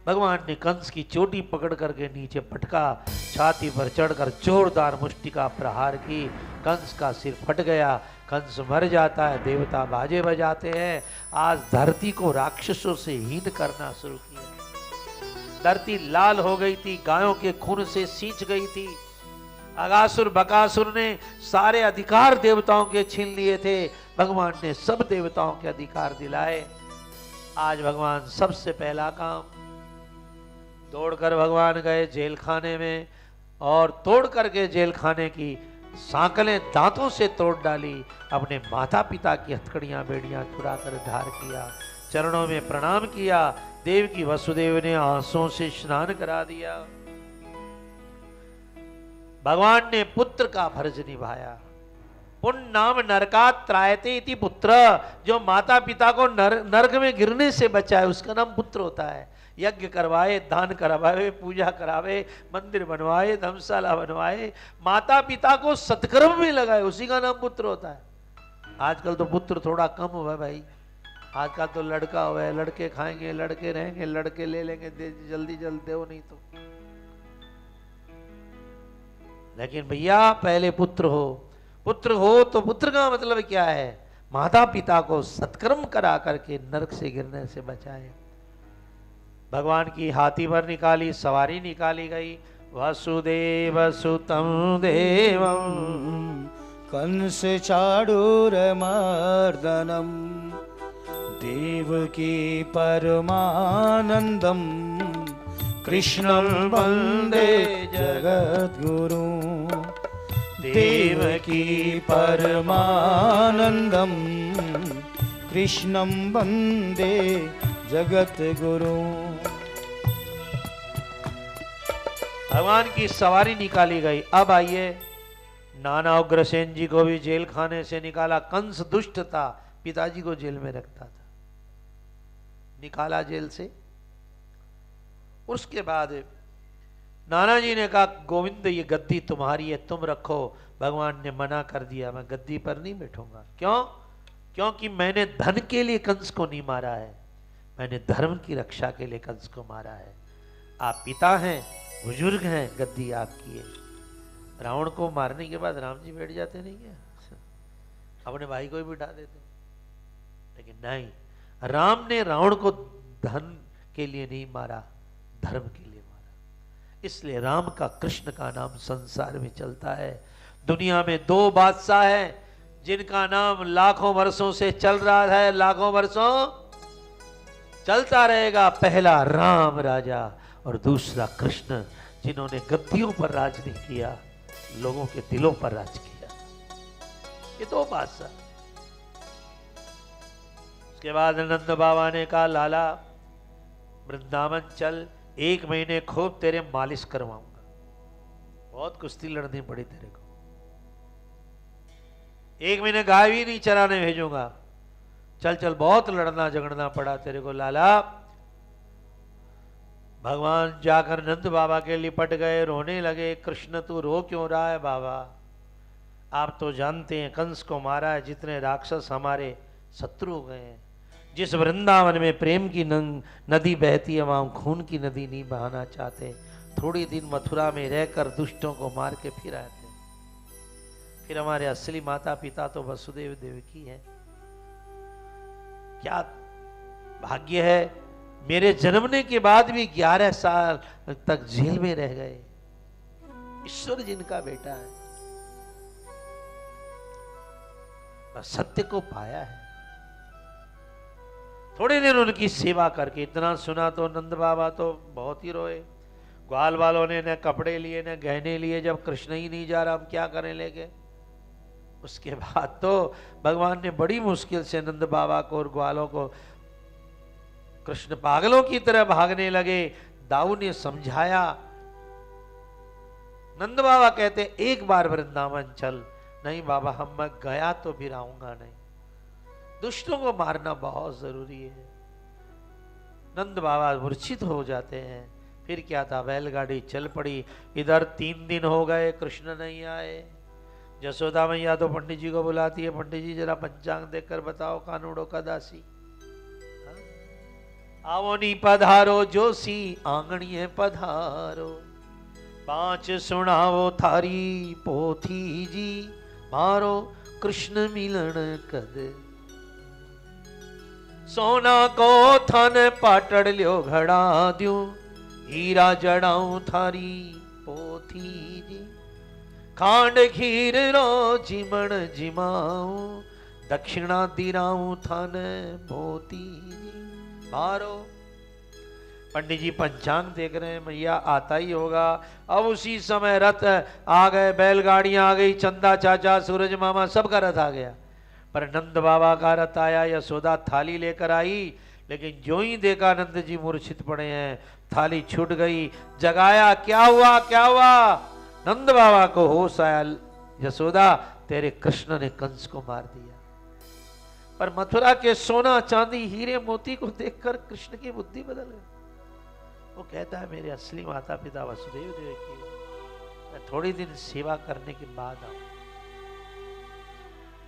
भगवान ने कंस की चोटी पकड़ करके नीचे पटका, छाती पर चढ़कर जोरदार मुष्टि का प्रहार की। कंस का सिर फट गया, कंस मर जाता है। देवता बाजे बजाते हैं। आज धरती को राक्षसों से हीन करना शुरू किया। धरती लाल हो गई थी, गायों के खून से सींच गई थी। अगासुर बकासुर ने सारे अधिकार देवताओं के छीन लिए थे। भगवान ने सब देवताओं के अधिकार दिलाए। आज भगवान सबसे पहला काम दौड़कर भगवान गए जेल खाने में, और तोड़ करके जेल खाने की सांकलें दांतों से तोड़ डाली। अपने माता पिता की हथकड़ियां बेड़ियां छुड़ा कर धार किया, चरणों में प्रणाम किया। देव की वसुदेव ने आंसुओं से स्नान करा दिया। भगवान ने पुत्र का फर्ज निभाया। पुण्य नाम नरकात् त्रायते इति पुत्र। जो माता पिता को नरक में गिरने से बचाए उसका नाम पुत्र होता है। यज्ञ करवाए, दान करवाए, पूजा करावे, मंदिर बनवाए, धर्मशाला बनवाए, माता पिता को सत्कर्म में लगाए, उसी का नाम पुत्र होता है। आजकल तो पुत्र थोड़ा कम हुआ है भाई। आजकल तो लड़का हुआ है, लड़के खाएंगे, लड़के रहेंगे, लड़के ले लेंगे, जल्दी जल्दी दो नहीं तो। लेकिन भैया पहले पुत्र हो। पुत्र हो तो पुत्र का मतलब क्या है? माता पिता को सत्कर्म करा करके नरक से गिरने से बचाए। भगवान की हाथी पर निकाली सवारी निकाली गई। वसुदेव सुतम देवम कंस चाणूर मर्दनम देवकी परमानंदम कृष्णं वंदे जगद्गुरु। देवकी परमानंदम कृष्णं वंदे जगत गुरु। भगवान की सवारी निकाली गई। अब आइए, नाना उग्रसेन जी को भी जेल खाने से निकाला। कंस दुष्ट था, पिताजी को जेल में रखता था, निकाला जेल से। उसके बाद नाना जी ने कहा गोविंद ये गद्दी तुम्हारी है, तुम रखो। भगवान ने मना कर दिया, मैं गद्दी पर नहीं बैठूंगा। क्यों? क्योंकि मैंने धन के लिए कंस को नहीं मारा है, मैंने धर्म की रक्षा के लिए कंस को मारा है। आप पिता हैं, बुजुर्ग हैं, गद्दी आपकी है। रावण को मारने के बाद राम जी बैठ जाते नहीं क्या? अपने भाई को ही बिठा देते। लेकिन नहीं, राम ने रावण को धन के लिए नहीं मारा, धर्म के लिए मारा। इसलिए राम का, कृष्ण का नाम संसार में चलता है। दुनिया में दो बादशाह हैं जिनका नाम लाखों वर्षों से चल रहा है, लाखों वर्षों चलता रहेगा। पहला राम राजा और दूसरा कृष्ण, जिन्होंने गद्दियों पर राज नहीं किया, लोगों के दिलों पर राज किया। ये दो बादशाह। उसके बाद नंद बाबा ने कहा, लाला वृंदावन चल, 1 महीने खूब तेरे मालिश करवाऊंगा। बहुत कुश्ती लड़नी पड़ी तेरे को। 1 महीने गाय भी नहीं चराने भेजूंगा। चल चल, बहुत लड़ना झगड़ना पड़ा तेरे को लाला। भगवान जाकर नंद बाबा के लिपट गए, रोने लगे। कृष्ण तू रो क्यों रहा है बाबा? आप तो जानते हैं कंस को मारा है, जितने राक्षस हमारे शत्रु हो गए हैं। जिस वृंदावन में प्रेम की नदी बहती है, वहां खून की नदी नहीं बहाना चाहते। थोड़ी दिन मथुरा में रहकर दुष्टों को मार के फिर आते। फिर हमारे असली माता पिता तो वसुदेव देवकी है। क्या भाग्य है, मेरे जन्मने के बाद भी 11 साल तक जेल में रह गए। ईश्वर जिनका बेटा है, बस सत्य को पाया है। थोड़े दिन उनकी सेवा करके इतना सुना तो नंद बाबा तो बहुत ही रोए। ग्वाल वालों ने न कपड़े लिए न गहने लिए। जब कृष्ण ही नहीं जा रहा, हम क्या करें लेके? उसके बाद तो भगवान ने बड़ी मुश्किल से नंद बाबा को और ग्वालों को, कृष्ण पागलों की तरह भागने लगे। दाऊ ने समझाया। नंद बाबा कहते, एक बार वृंदावन चल। नहीं बाबा, हम मैं गया तो फिर आऊंगा नहीं। दुष्टों को मारना बहुत जरूरी है। नंद बाबा मूर्छित हो जाते हैं। फिर क्या था, बैलगाड़ी चल पड़ी। इधर 3 दिन हो गए, कृष्ण नहीं आए। यशोदा मैया तो पंडित जी को बुलाती है, पंडित जी जरा पंचांग देखकर बताओ, कानूड़ों का दासी। आवो नी पधारो जोशी, आंगणीए पधारो। 5 सुनावो थारी पोथी जी, मारो कृष्ण मिलन कद। सोना को थन पाटड़ लियो घड़ा द्यो, हीरा जड़ाऊं थारी पोथी जी। खांड खीर रो जिमण जिमाऊं, दक्षिणा दिराऊं थान मोती जी। मारो। पंडित जी पंचांग देख रहे हैं, मैया आता ही होगा। अब उसी समय रथ आ गए, बैलगाड़ियां आ गई, चंदा चाचा, सूरज मामा, सबका रथ आ गया। पर नंद बाबा का रथ आया। यशोदा थाली लेकर आई, लेकिन जो ही देखा नंद जी मूर्छित पड़े हैं, थाली छूट गई। जगाया, क्या हुआ क्या हुआ? नंद बाबा को होश आया, यशोदा तेरे कृष्ण ने कंस को मार दिया। पर मथुरा के सोना चांदी हीरे मोती को देखकर कृष्ण की बुद्धि बदल गई। वो कहता है, मेरे असली माता पिता वसुदेव देवकी, मैं थोड़ी दिन सेवा करने के बाद आऊं।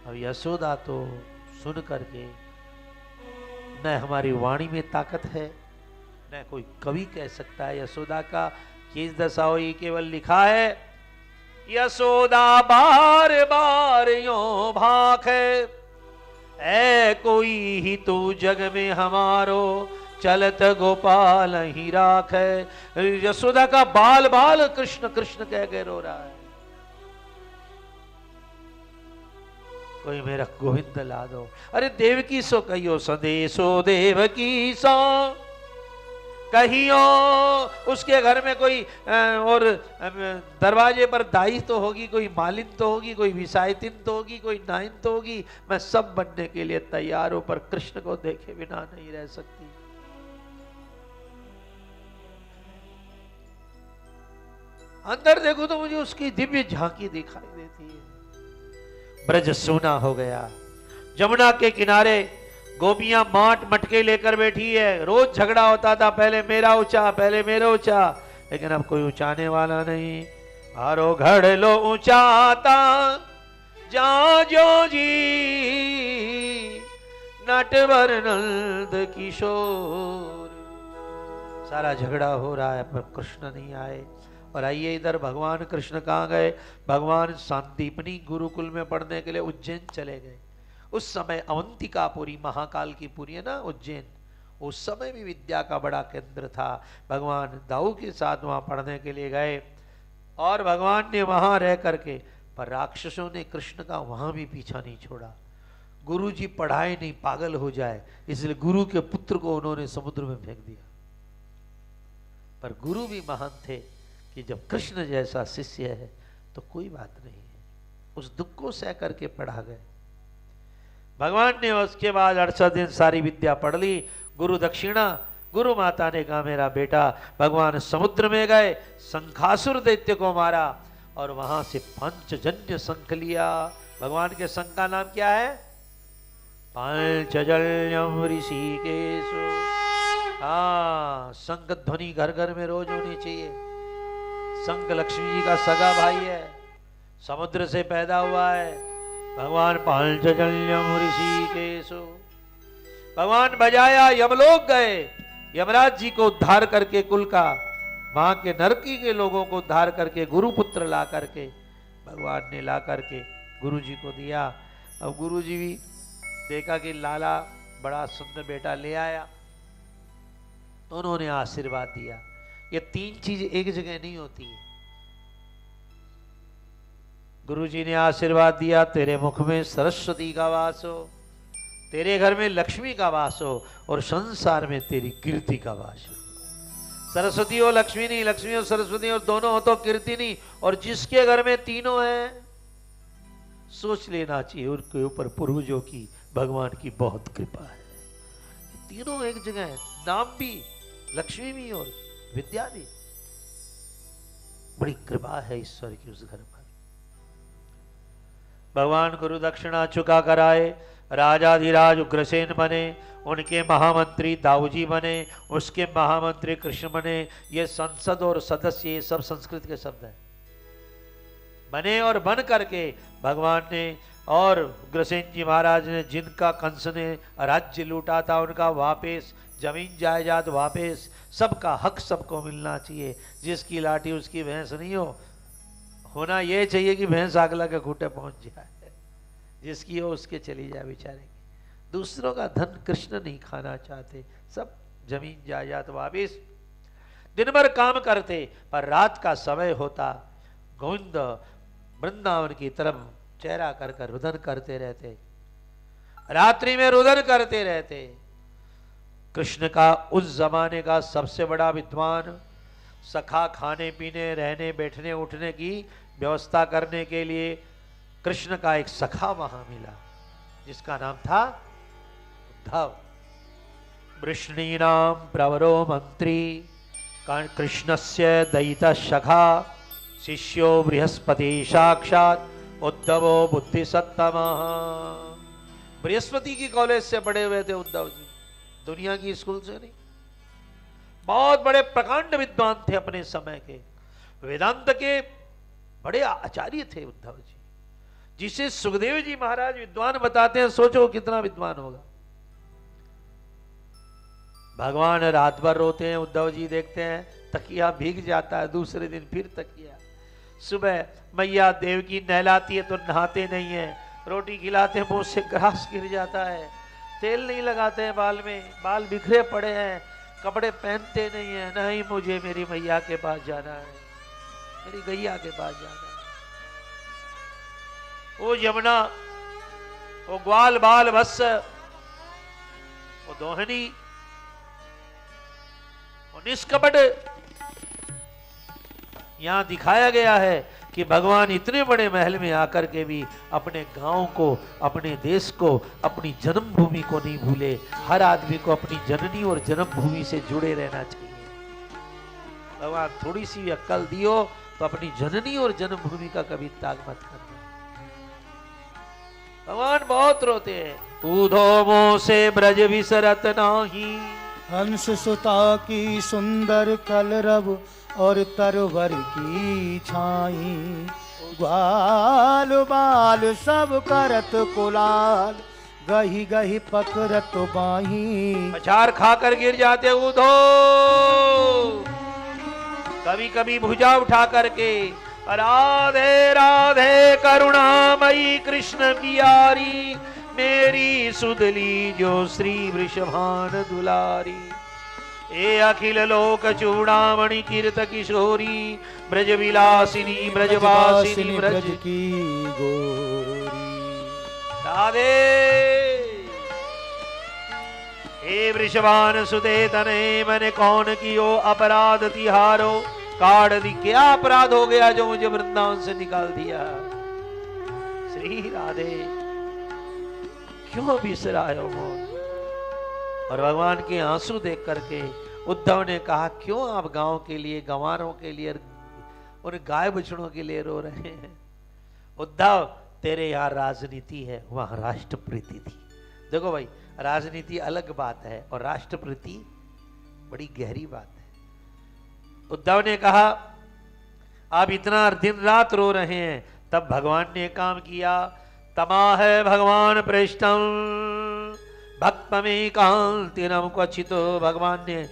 अब यशोदा तो सुन करके, न हमारी वाणी में ताकत है, न कोई कवि कह सकता है यशोदा का किस दशा हुई। केवल लिखा है, यशोदा बार बार यो भाखे, ऐ कोई ही तू जग में हमारो, चलत गोपाल ही राख है। यशोदा का बाल बाल कृष्ण कृष्ण कह के रो रहा है। कोई मेरा गोविंद ला दो। अरे देवकी सो कहियो संदेशो देवकी सो कहियो। उसके घर में कोई और दरवाजे पर दाई तो होगी, कोई मालिन तो होगी, कोई विसायतिन तो होगी, कोई नाइन तो होगी। मैं सब बनने के लिए तैयार हूं, पर कृष्ण को देखे बिना नहीं रह सकती। अंदर देखो तो मुझे उसकी दिव्य झांकी दिखाई देती है। ब्रज सोना हो गया। जमुना के किनारे गोपियां माट मटके लेकर बैठी है। रोज झगड़ा होता था, पहले मेरा ऊंचा, पहले मेरा ऊंचा, लेकिन अब कोई ऊंचाने वाला नहीं। हारो घड़ लो ऊंचाता जा जो जी, नटवर नंद किशोर। सारा झगड़ा हो रहा है पर कृष्ण नहीं आए। और आइए इधर भगवान कृष्ण कहाँ गए? भगवान सांदीपनी गुरुकुल में पढ़ने के लिए उज्जैन चले गए। उस समय अवंतिकापुरी, महाकाल की पुरी है ना उज्जैन, उस समय भी विद्या का बड़ा केंद्र था। भगवान दाऊ के साथ वहां पढ़ने के लिए गए और भगवान ने वहां रह करके, पर राक्षसों ने कृष्ण का वहां भी पीछा नहीं छोड़ा। गुरु जी पढ़ाए नहीं, पागल हो जाए, इसलिए गुरु के पुत्र को उन्होंने समुद्र में फेंक दिया। पर गुरु भी महान थे कि जब कृष्ण जैसा शिष्य है तो कोई बात नहीं है, उस दुख को सह करके पढ़ा गए। भगवान ने उसके बाद 68 दिन सारी विद्या पढ़ ली। गुरु दक्षिणा, गुरु माता ने कहा मेरा बेटा, भगवान समुद्र में गए, शंखासुर दैत्य को मारा और वहां से पंचजन्य शंख लिया। भगवान के शंख का नाम क्या है? पांचजन्यम ऋषिकेशो। हाँ, शंख ध्वनि घर घर में रोज होनी चाहिए। शंख लक्ष्मी जी का सगा भाई है, समुद्र से पैदा हुआ है। भगवान पांचजन्यम ऋषिकेशो। भगवान बजाया, यमलोक गए, यमराज जी को उद्धार करके कुल का, वहां के नरकी के लोगों को उद्धार करके गुरुपुत्र ला करके भगवान ने ला करके गुरु जी को दिया। अब गुरु जी भी देखा कि लाला बड़ा सुंदर बेटा ले आया, तो उन्होंने आशीर्वाद दिया। ये तीन चीज एक जगह नहीं होती है। गुरु जी ने आशीर्वाद दिया, तेरे मुख में सरस्वती का वास हो, तेरे घर में लक्ष्मी का वास हो और संसार में तेरी कीर्ति का वास हो। सरस्वती हो लक्ष्मी नहीं, लक्ष्मी हो सरस्वती और दोनों हो तो कीर्ति नहीं। और जिसके घर में तीनों हैं, सोच लेना चाहिए उनके ऊपर पूर्वजों की, भगवान की बहुत कृपा है। तीनों एक जगह है, नाम भी, लक्ष्मी भी और विद्या भी। बड़ी कृपा है ईश्वर की उस घर पर। भगवान गुरु दक्षिणा चुका कर आए, राजाधिराज उग्रसेन बने, उनके महामंत्री दाऊजी बने, उसके महामंत्री कृष्ण बने। ये संसद और सदस्य ये सब संस्कृत के शब्द हैं। बने और बन करके भगवान ने और उग्रसेन जी महाराज ने, जिनका कंस ने राज्य लूटा था, उनका वापस, जमीन जायदाद वापस, सबका हक सबको मिलना चाहिए। जिसकी लाठी उसकी भैंस नहीं हो, होना यह चाहिए कि भैंस अगला के खूंटे पहुंच जाए, जिसकी हो उसके चली जाए बेचारे की। दूसरों का धन कृष्ण नहीं खाना चाहते, सब जमीन जायदाद वापस। दिन भर काम करते, पर रात का समय होता, गोविंद वृंदावन की तरफ चेहरा कर कर रुदन करते रहते, रात्रि में रुदन करते रहते। कृष्ण का उस जमाने का सबसे बड़ा विद्वान, सखा खाने पीने रहने बैठने उठने की व्यवस्था करने के लिए कृष्ण का एक सखा वहां मिला, जिसका नाम था उद्धव। वृष्णीनां प्रवरो मंत्री कृष्णस्य दयिता सखा, शिष्यो बृहस्पति साक्षात उद्धवो बुद्धिसत्तमः। बृहस्पति की कॉलेज से पढ़े हुए थे उद्धव जी, दुनिया की स्कूल से नहीं। बहुत बड़े प्रकांड विद्वान थे अपने समय के, वेदांत के बड़े आचार्य थे उद्धव जी, जिसे सुखदेव जी महाराज विद्वान बताते हैं। सोचो कितना विद्वान होगा। भगवान रात भर रोते हैं, उद्धव जी देखते हैं तकिया भीग जाता है, दूसरे दिन फिर तकिया। सुबह मैया देवकी नहलाती है तो नहाते नहीं है, रोटी खिलाते हैं मुंह से ग्रास गिर जाता है, तेल नहीं लगाते हैं बाल में, बाल बिखरे पड़े हैं, कपड़े पहनते नहीं है। नहीं, मुझे मेरी मैया के पास जाना है, मेरी गैया के पास जाना है। वो यमुना, वो ग्वाल बाल भस्स, वो दोहनी, वो निष्कपट। यहां दिखाया गया है कि भगवान इतने बड़े महल में आकर के भी अपने गांव को, अपने देश को, अपनी जन्मभूमि को नहीं भूले। हर आदमी को अपनी जननी और जन्मभूमि से जुड़े रहना चाहिए। भगवान थोड़ी सी अक्ल दियो तो अपनी जननी और जन्मभूमि का कभी त्याग मत करना। भगवान बहुत रोते हैं। उधोमो से ब्रज विसरत नाही, हंस सुता की सुंदर कलरव और तरवर की छाई। ग्वाल बाल सब करत कुलाल, गही गही पकड़त बाही। अचार खाकर गिर जाते उधो, कभी कभी भुजा उठा करके राधे राधे करुणामयी कृष्ण बियारी, मेरी सुदली जो श्री वृषभान दुलारी। ए अखिल लोक चूड़ामणि कीर्त किशोरी, ब्रज विलासिनी ब्रजवासिनी ब्रज की गोरी। राधे हे वृषभान सुते तने, मैंने कौन कियो अपराध तिहारो, काट दी क्या अपराध हो गया जो मुझे वृंदावन से निकाल दिया। श्री राधे क्यों बिसराए हो मोन। और भगवान के आंसू देख करके उद्धव ने कहा, क्यों आप गांव के लिए, गंवारों के लिए, उन गाय बछड़ों के लिए रो रहे हैं। उद्धव तेरे यहाँ राजनीति है, वहां राष्ट्र प्रीति थी। देखो भाई, राजनीति अलग बात है और राष्ट्र प्रीति बड़ी गहरी बात है। उद्धव ने कहा आप इतना दिन रात रो रहे हैं, तब भगवान ने काम किया। तमा है भगवान प्रेष्टम भक्त में कांतिनम क्वचितो, भगवान ने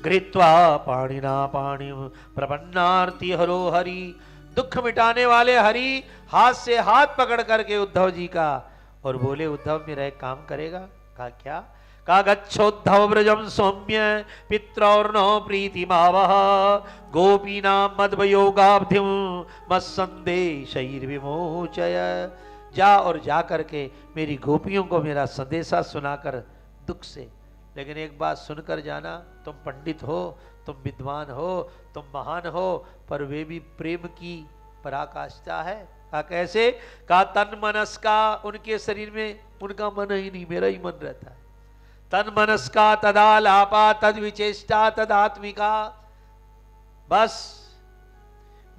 गृहीत्वा पाणिना पाणिम प्रपन्नार्ति हरो हरि, दुख मिटाने वाले हरि हाथ से हाथ पकड़ करके उद्धव जी का, और बोले उद्धव मेरा एक काम करेगा। कहा क्या? कहा गच्छोद्धव ब्रजम सौम्य पित्रौर्नो प्रीति मावह, गोपीनां मद्वयोगाब्धिम मत्संदेशैर् विमोचय। जा और जा करके मेरी गोपियों को मेरा संदेशा सुनाकर दुख से, लेकिन एक बात सुनकर जाना, तुम पंडित हो, तुम विद्वान हो, तुम महान हो, पर वे भी प्रेम की पराकाष्ठा है। कहा कैसे? कहा तन मनस का, उनके शरीर में उनका मन ही नहीं, मेरा ही मन रहता है। तन मनस का तदा लापा तद विचेष्टा तदात्मिका, बस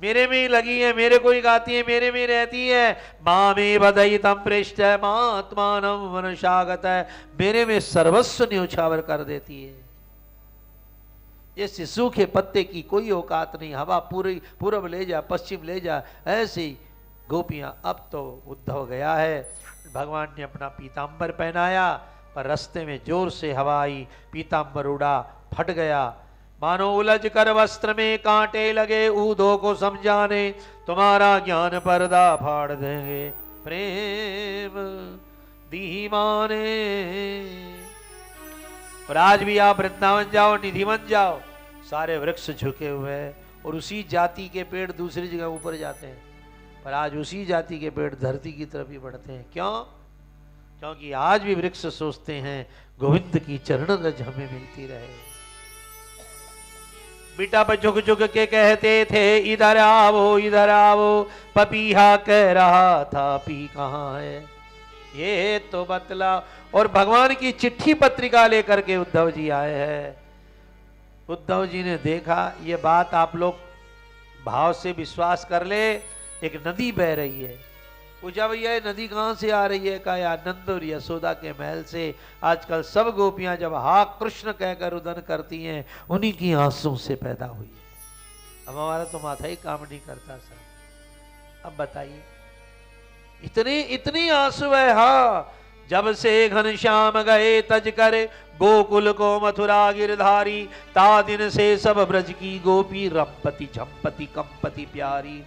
मेरे में ही लगी है, मेरे को ही गाती है, मेरे में रहती है। माँ में बदई तम पृष्ठ महात्मानम मनुष्यागत है, मेरे में सर्वस्व न्योछावर कर देती है। ये शिशु के पत्ते की कोई औकात नहीं, हवा पूरी पूरब ले जा पश्चिम ले जा, ऐसी गोपियां। अब तो उद्धव गया है, भगवान ने अपना पीतांबर पहनाया, पर रास्ते में जोर से हवा आई, पीतांबर उड़ा, फट गया। मानो उलझ कर वस्त्र में कांटे लगे, ऊधो को समझाने तुम्हारा ज्ञान पर्दा फाड़ देंगे, प्रेम दीमाने। और आज भी आप वृंदावन जाओ, निधि बन जाओ, सारे वृक्ष झुके हुए हैं, और उसी जाति के पेड़ दूसरी जगह ऊपर जाते हैं, पर आज उसी जाति के पेड़ धरती की तरफ ही बढ़ते हैं। क्यों? क्योंकि आज भी वृक्ष सोचते हैं गोविंद की चरण रज हमें मिलती रहे। बेटा पर झुक झुक के कहते थे इधर आओ इधर आओ, पपीहा कह रहा था पी कहाँ है ये तो बतला। और भगवान की चिट्ठी पत्रिका लेकर के उद्धव जी आए हैं। उद्धव जी ने देखा ये बात आप लोग भाव से विश्वास कर ले, एक नदी बह रही है। पूछा भैया ये नदी कहाँ से आ रही है? कहा यार नंद और यशोदा के महल से। आजकल सब गोपियां जब हा कृष्ण कहकर रुदन करती हैं, उन्हीं की आंसू से पैदा हुई है। अब हमारा तो माथा ही काम नहीं करता सर। अब बताइए इतनी आंसू है। हाँ, जब से घनश्याम गए तज कर गोकुल को मथुरा गिरधारी, ता दिन से सब ब्रज की गोपी रंपति झंपति कंपति प्यारी।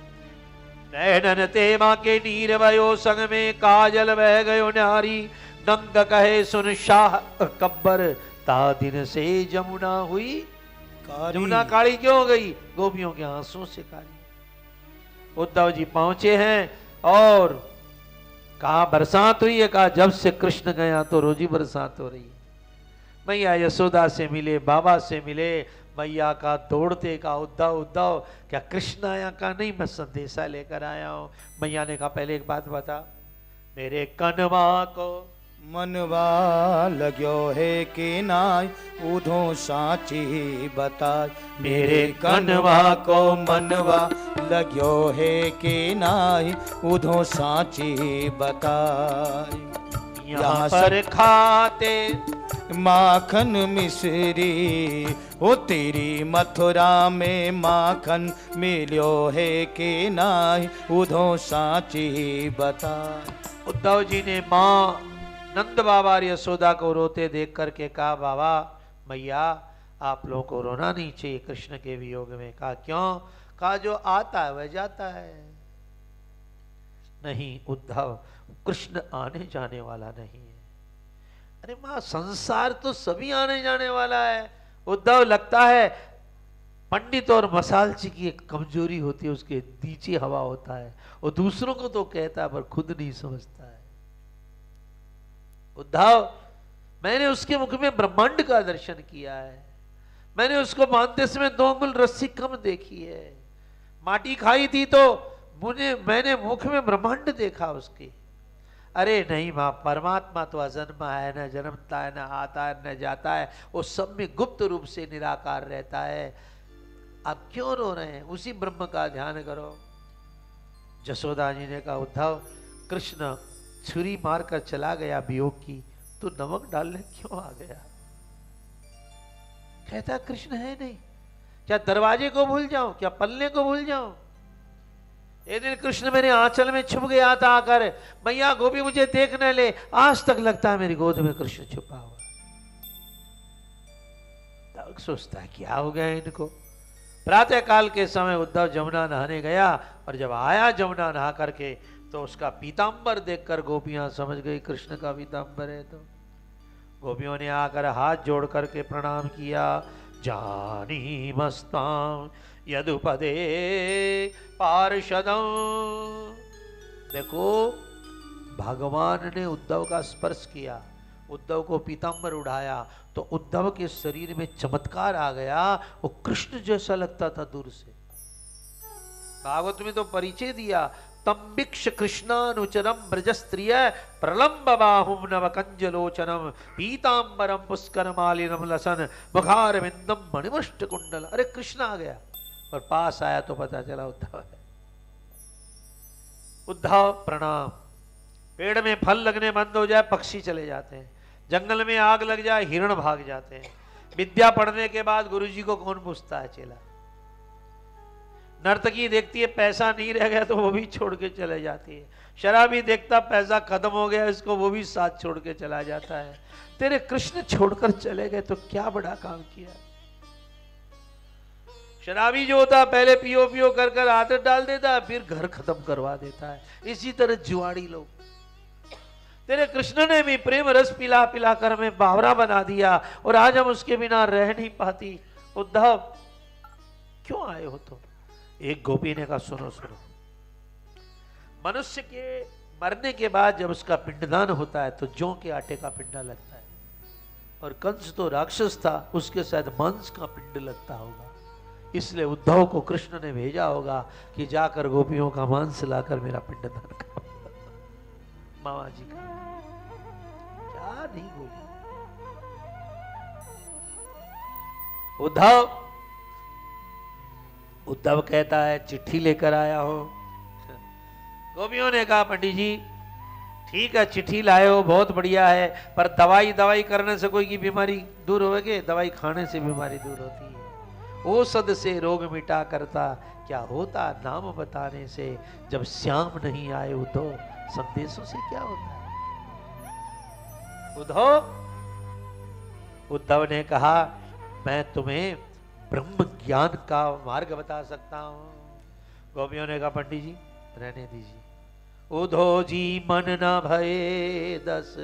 नैनन ते माँ के नीर भयो, संग में काजल बह गयो न्यारी। नंद कहे सुन शाह कब्बर, ता दिन से जमुना हुई जमुना काली क्यों हो गई? गोपियों के आंसू से काली। उद्धव जी पहुंचे हैं और कहा बरसात हुई है? कहा जब से कृष्ण गया तो रोजी बरसात हो रही है। मैया यशोदा से मिले, बाबा से मिले, मैया का दौड़ते का उद्धव उद्धव क्या कृष्ण आया? का नहीं, मैं संदेशा लेकर आया हूं। मैया ने कहा पहले एक बात बता, मेरे कनवा को मनवा लगो है कि नाय, उधो साची बताय। मेरे कनवा को मनवा लगो है कि नाय, उधो साची बताय। यहाँ पर खाते माखन मिश्री, हो तेरी मथुरा में माखन मिलो है कि नाय, उधो साची बता। उद्धव जी ने माँ नंद बाबा और यशोदा को रोते देख करके कहा, बाबा मैया आप लोगों को रोना नहीं चाहिए कृष्ण के वियोग में। कहा क्यों? कहा जो आता है वह जाता है। नहीं उद्धव, कृष्ण आने जाने वाला नहीं है। अरे मां, संसार तो सभी आने जाने वाला है। उद्धव, लगता है पंडित और मसालची की एक कमजोरी होती है, उसके नीचे हवा होता है, वो दूसरों को तो कहता है पर खुद नहीं समझता है। उद्धव, मैंने उसके मुख में ब्रह्मांड का दर्शन किया है। मैंने उसको बांधते समय 2 अंगुल रस्सी कम देखी है। माटी खाई थी तो मैंने मुख में ब्रह्मांड देखा उसके। अरे नहीं मां, परमात्मा तो अजन्मा है, न जन्मता है, न आता है, न जाता है, वो सब में गुप्त रूप से निराकार रहता है। आप क्यों रो रहे हैं? उसी ब्रह्म का ध्यान करो। जसोदा जी ने कहा, उद्धव कृष्ण छुरी मारकर चला गया वियोग की, तो नमक डालने क्यों आ गया? कहता कृष्ण है नहीं। क्या दरवाजे को भूल जाऊं? क्या पल्ले को भूल जाऊं? एक दिन कृष्ण मेरे आंचल में छुप गया था आकर, मैया गोपी मुझे देख न ले, आज तक लगता है मेरी गोद में कृष्ण छुपा हुआ। तब सोचता है क्या हो गया इनको। प्रातः काल के समय उद्धव जमुना नहाने गया, और जब आया जमुना नहा करके तो उसका पीतांबर देखकर गोपियां समझ गई कृष्ण का पीतांबर है। तो गोपियों ने आकर हाथ जोड़ करके प्रणाम किया। जानी मस्ताम यदुपदे पार्षदं। देखो, भगवान ने उद्धव का स्पर्श किया, उद्धव को पीतांबर उड़ाया, तो उद्धव के शरीर में चमत्कार आ गया। वो कृष्ण जैसा लगता था दूर से। भागवत में तो परिचय दिया, तंबिक्ष कृष्णानुचरम ब्रजस्त्रिय प्रलंब बाहुम नव कंजलोचनम पीतांबरम पुष्कर मालिनम लसन मुखारविंदम मणिमुष्ट कुंडल। अरे कृष्ण आ गया, और पास आया तो पता चला उद्धव है। उद्धव प्रणाम। पेड़ में फल लगने बंद हो जाए, पक्षी चले जाते हैं। जंगल में आग लग जाए, हिरण भाग जाते हैं। विद्या पढ़ने के बाद गुरुजी को कौन पूछता है चेला? नर्तकी देखती है पैसा नहीं रह गया तो वो भी छोड़ के चले जाती है। शराबी देखता पैसा खत्म हो गया इसको, वो भी साथ छोड़ के चला जाता है। तेरे कृष्ण छोड़कर चले गए तो क्या बड़ा काम किया। शराबी जो होता है पहले पियो पियो कर कर आदत डाल देता है, फिर घर खत्म करवा देता है। इसी तरह जुआड़ी लोग। तेरे कृष्ण ने भी प्रेम रस पिला पिला कर हमें बावरा बना दिया, और आज हम उसके बिना रह नहीं पाती। उद्धव क्यों आए हो तुम? एक गोपी ने कहा, सुनो सुनो, मनुष्य के मरने के बाद जब उसका पिंडदान होता है तो जौ के आटे का पिंडा लगता है, और कंस तो राक्षस था, उसके शायद मांस का पिंड लगता होगा। इसलिए उद्धव को कृष्ण ने भेजा होगा कि जाकर गोपियों का मांस लाकर मेरा पिंडदान करो। मामा जी का क्या नहीं बोली। उद्धव कहता है चिट्ठी लेकर आया हो। गोपियों ने कहा, पंडित जी ठीक है चिट्ठी लाए हो, बहुत बढ़िया है, पर दवाई करने से कोई की बीमारी दूर होगी? दवाई खाने से बीमारी दूर होती है। औषध से रोग मिटा करता, क्या होता नाम बताने से। जब श्याम नहीं आए उद्धव, संदेशों से क्या होता है? उद्धव ने कहा, मैं तुम्हें ब्रह्म ज्ञान का मार्ग बता सकता हूं। गोपियों ने कहा, पंडित जी रहने दीजिए। उद्धव जी मन न भये 10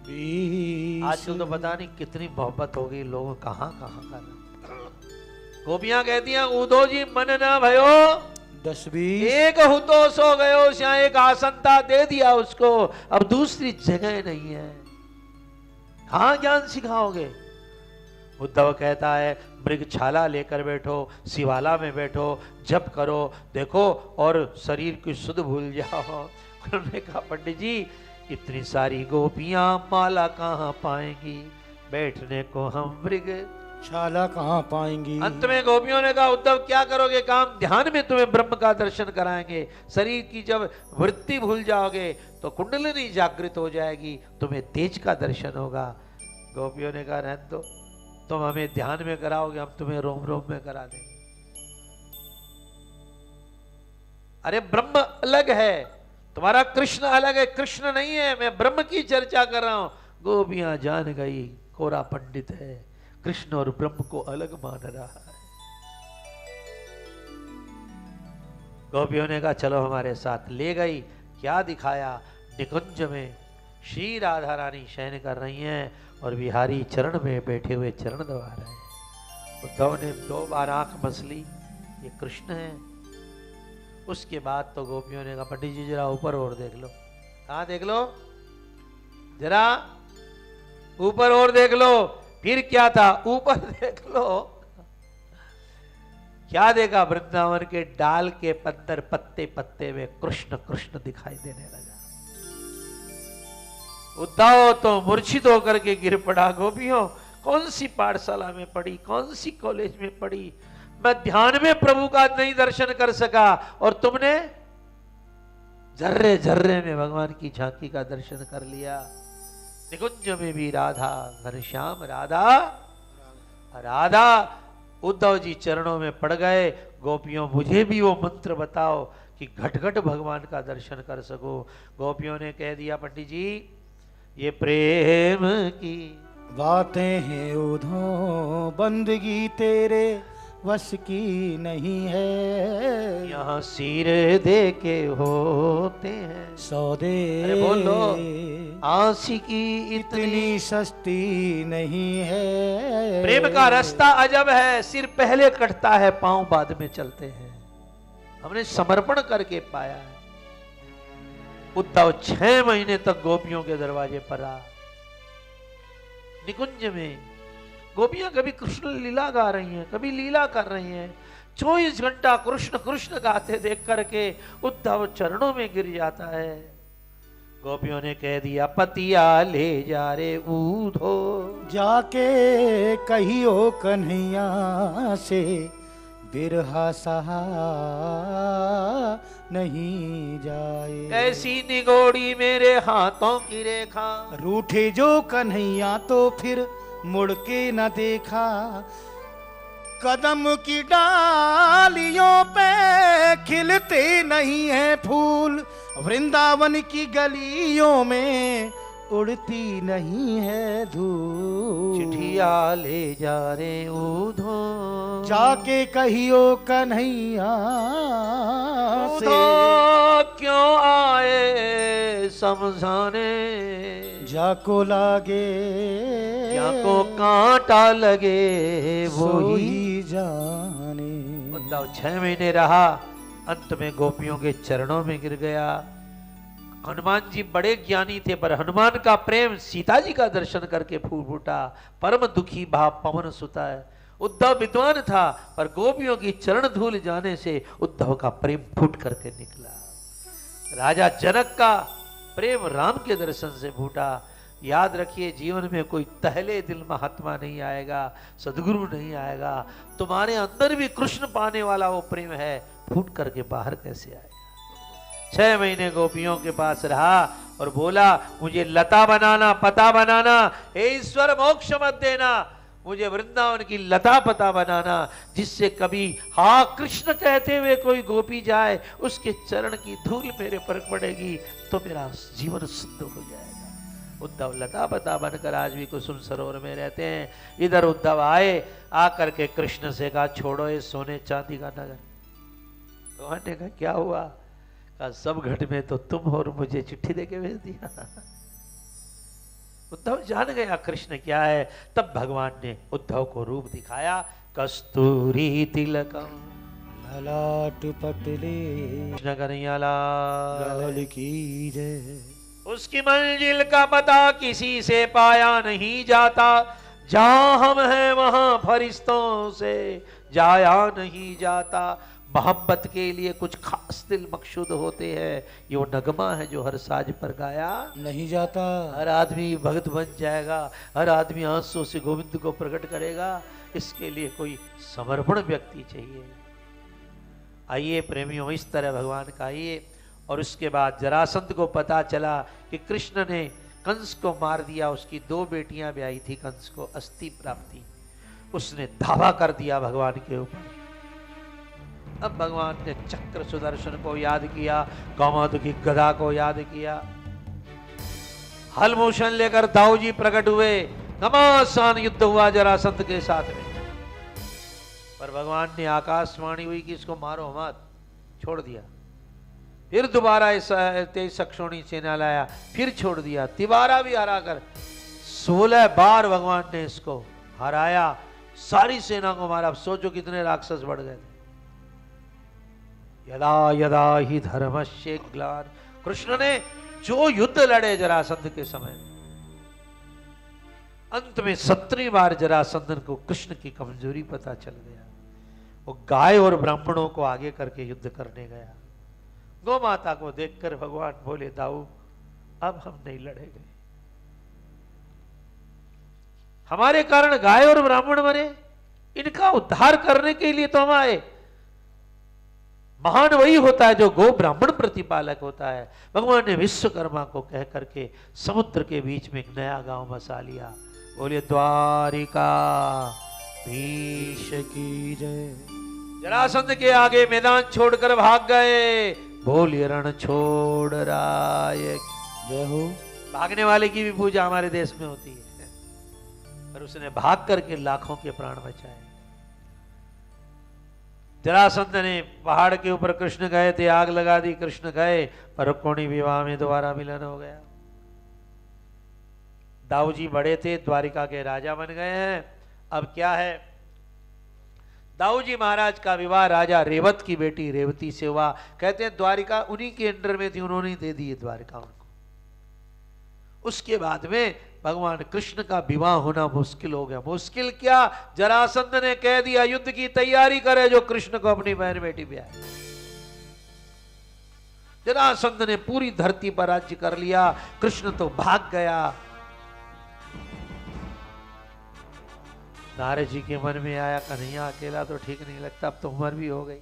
20। आजकल तो पता नहीं कितनी मोहब्बत हो गई, लोग कहां कर। गोपियां कहती हैं, उद्धव जी मन न भयो 10 20। एक हुतो सो गयो, एक आसन था दे दिया उसको, अब दूसरी जगह नहीं है, कहां ज्ञान सिखाओगे? उद्धव कहता है, मृगछाला लेकर बैठो, शिवाला में बैठो, जप करो, देखो और शरीर की सुध भूल जाओ। उन्होंने कहा, पंडित जी इतनी सारी गोपियां माला कहां पाएंगी, बैठने को हम मृग छाला कहां पाएंगी। अंत में गोपियों ने कहा, उद्धव क्या करोगे काम? ध्यान में तुम्हें ब्रह्म का दर्शन कराएंगे। शरीर की जब वृत्ति भूल जाओगे तो कुंडलिनी जागृत हो जाएगी, तुम्हें तेज का दर्शन होगा। गोपियों ने कहा, रहने दो, तुम हमें ध्यान में कराओगे, हम तुम्हें रोम रोम में करा देंगे। अरे ब्रह्म अलग है, तुम्हारा कृष्ण अलग है, कृष्ण नहीं है, मैं ब्रह्म की चर्चा कर रहा हूं। गोपियां जान गई कोरा पंडित है, कृष्ण और ब्रह्म को अलग मान रहा है। गोपियों ने कहा चलो हमारे साथ, ले गई। क्या दिखाया? निकुंज में श्री राधा रानी शयन कर रही हैं और बिहारी चरण में बैठे हुए चरण दबा रहे हैं। उद्धव ने 2 बार आंख मसली, ये कृष्ण है। उसके बाद तो गोपियों ने कहा पंडित जी जरा ऊपर और देख लो। कहां देख लो? जरा ऊपर और देख लो। फिर क्या था? ऊपर देख लो। क्या देखा? वृंदावन के डाल के अंदर पत्ते पत्ते में कृष्ण कृष्ण दिखाई देने लगा। उद्धव तो मूर्छित होकर के गिर पड़ा। गोपियों कौन सी पाठशाला में पढ़ी, कौन सी कॉलेज में पढ़ी, मैं ध्यान में प्रभु का नहीं दर्शन कर सका और तुमने जर्रे जर्रे में भगवान की झांकी का दर्शन कर लिया। निकुंज में भी राधा, घनश्याम राधा राधा। उद्धव जी चरणों में पड़ गए। गोपियों मुझे भी वो मंत्र बताओ कि घट घट भगवान का दर्शन कर सको। गोपियों ने कह दिया पंडित जी ये प्रेम की बातें हैं उधो, बंदगी तेरे वश की नहीं है। यहाँ सिर दे के होते हैं सौदे, अरे बोलो, आशिकी इतनी सस्ती नहीं है। प्रेम का रास्ता अजब है, सिर पहले कटता है, पांव बाद में चलते हैं। हमने समर्पण करके पाया है। उद्धव 6 महीने तक गोपियों के दरवाजे पर रहा। निकुंज में गोपियां कभी कृष्ण लीला गा रही हैं, कभी लीला कर रही हैं। 24 घंटा कृष्ण कृष्ण गाते देख करके उद्धव चरणों में गिर जाता है। गोपियों ने कह दिया पतिया ले जा रे ऊधो, जाके कहियो कन्हैया से बिरहा सहा नहीं जाए। ऐसी निगोड़ी मेरे हाथों की रेखा। रूठे जो कन्हैया तो फिर मुड़ के न देखा। कदम की डालियों पे खिलते नहीं है फूल, वृंदावन की गलियों में उड़ती नहीं है धूल। चिट्ठिया ले जा रे ऊधो, जाके कहियो कन्हैया से क्यों आए समझाने, जाको लागे जाको कांटा लगे वो ही जाने। उद्धव 6 महीने रहा, अंत में गोपियों के चरणों में गिर गया। हनुमान जी बड़े ज्ञानी थे, पर हनुमान का प्रेम सीता जी का दर्शन करके फूट फूटा। परम दुखी भाव पवन सुता है। उद्धव विद्वान था, पर गोपियों की चरण धूल जाने से उद्धव का प्रेम फूट करके निकला। राजा जनक का प्रेम राम के दर्शन से फूटा। याद रखिए जीवन में कोई तहले दिल महात्मा नहीं आएगा, सदगुरु नहीं आएगा। तुम्हारे अंदर भी कृष्ण पाने वाला वो प्रेम है, फूट करके बाहर कैसे आएगा। 6 महीने गोपियों के पास रहा और बोला मुझे लता बनाना, पता बनाना, हे ईश्वर मोक्ष मत देना, मुझे वृंदावन की लता पता बनाना, जिससे कभी हा कृष्ण कहते हुए कोई गोपी जाए, उसके चरण की धूल मेरे पर पड़ेगी तो मेरा जीवन शुद्ध हो जाएगा। उद्धव लता पता बनकर आज भी कुसुम सरोवर में रहते हैं। इधर उद्धव आए, आकर के कृष्ण से कहा छोड़ो ये सोने चांदी का नगर। तो ने कहा क्या हुआ? कहा सब घट में तो तुम हो और मुझे चिट्ठी देके भेज दिया। उद्धव जान गया कृष्ण क्या है। तब भगवान ने उद्धव को रूप दिखाया। कस्तूरी तिलकम ललाट पटले कृष्ण कन्हैया लाल की जय। उसकी मंजिल का पता किसी से पाया नहीं जाता। जहां हम हैं वहां फरिश्तों से जाया नहीं जाता। मोहब्बत के लिए कुछ खास दिल मकसूद होते हैं। ये वो नगमा है जो हर साज पर गाया नहीं जाता। हर आदमी भक्त बन जाएगा, हर आदमी आंसू से गोविंद को प्रकट करेगा। इसके लिए कोई समर्पण व्यक्ति चाहिए। आइए प्रेमियों, इस तरह भगवान का आइए। और उसके बाद जरासंध को पता चला कि कृष्ण ने कंस को मार दिया। उसकी 2 बेटियां ब्याही थी कंस को, अस्थि प्राप्ति। उसने धावा कर दिया भगवान के ऊपर। अब भगवान ने चक्र सुदर्शन को याद किया, कौमुदी गदा को याद किया, हलभूषण लेकर दाऊ जी प्रकट हुए, घमासान युद्ध हुआ जरासंध के साथ में। पर भगवान ने आकाशवाणी हुई कि इसको मारो मत, छोड़ दिया। फिर दोबारा इस तेज सक्षोणी सेना लाया, फिर छोड़ दिया। तिबारा भी हरा कर 16 बार भगवान ने इसको हराया, सारी सेना को मारा। अब सोचो कितने राक्षस बढ़ गए थे। यदा यदा ही धर्मस्य ग्लान, कृष्ण ने जो युद्ध लड़े जरासंध के समय, अंत में 17वीं बार जरासंधन को कृष्ण की कमजोरी पता चल गया। वो गाय और ब्राह्मणों को आगे करके युद्ध करने गया। गौ माता को देखकर भगवान बोले, दाऊ अब हम नहीं लड़ेंगे, हमारे कारण गाय और ब्राह्मण मरे, इनका उद्धार करने के लिए तो हम आए। महान वही होता है जो गो ब्राह्मण प्रतिपालक होता है। भगवान ने विश्वकर्मा को कह करके समुद्र के बीच में एक नया गांव बसा लिया। बोलिए द्वारिका धीश की जय। जरासंध के आगे मैदान छोड़कर भाग गए। बोलिए रण छोड़ राय जय हो। भागने वाले की भी पूजा हमारे देश में होती है, पर उसने भाग करके लाखों के प्राण बचाए। जरासंध ने पहाड़ के ऊपर कृष्ण गए थे, आग लगा दी, कृष्ण गए, पर रुक्मिणी विवाह में दोबारा मिलन हो गया। दाऊ जी बड़े थे, द्वारिका के राजा बन गए हैं। अब क्या है, दाऊ जी महाराज का विवाह राजा रेवत की बेटी रेवती से हुआ। कहते हैं द्वारिका उन्हीं के अंडर में थी, उन्होंने दे दी द्वारिका उनको। उसके बाद में भगवान कृष्ण का विवाह होना मुश्किल हो गया। मुश्किल क्या, जरासंध ने कह दिया युद्ध की तैयारी करे जो कृष्ण को अपनी बहन बेटी ब्याहे। जरासंध ने पूरी धरती पर राज्य कर लिया, कृष्ण तो भाग गया। नारद जी के मन में आया, कन्हैया अकेला तो ठीक नहीं लगता, अब तो उम्र भी हो गई।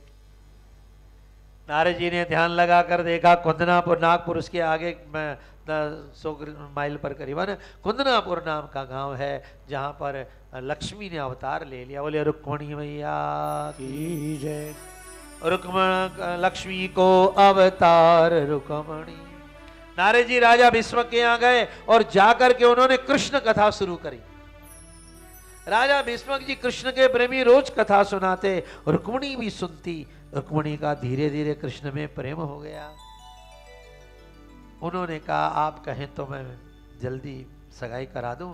नारद जी ने ध्यान लगा कर देखा, कुंदनापुर, नागपुर उसके आगे 100 माइल पर करीबन कुंदनापुर नाम का गांव है, जहां पर लक्ष्मी ने अवतार ले लिया। बोले रुक्मिणी मैया की जय। रुक्मण लक्ष्मी को अवतार रुक्मिणी। नारद जी राजा भीष्म के यहाँ गए और जाकर के उन्होंने कृष्ण कथा शुरू करी। राजा भीष्मक जी कृष्ण के प्रेमी रोज कथा सुनाते, रुक्मिणी भी सुनती। रुक्मिणी का धीरे धीरे कृष्ण में प्रेम हो गया। उन्होंने कहा आप कहें तो मैं जल्दी सगाई करा दूं।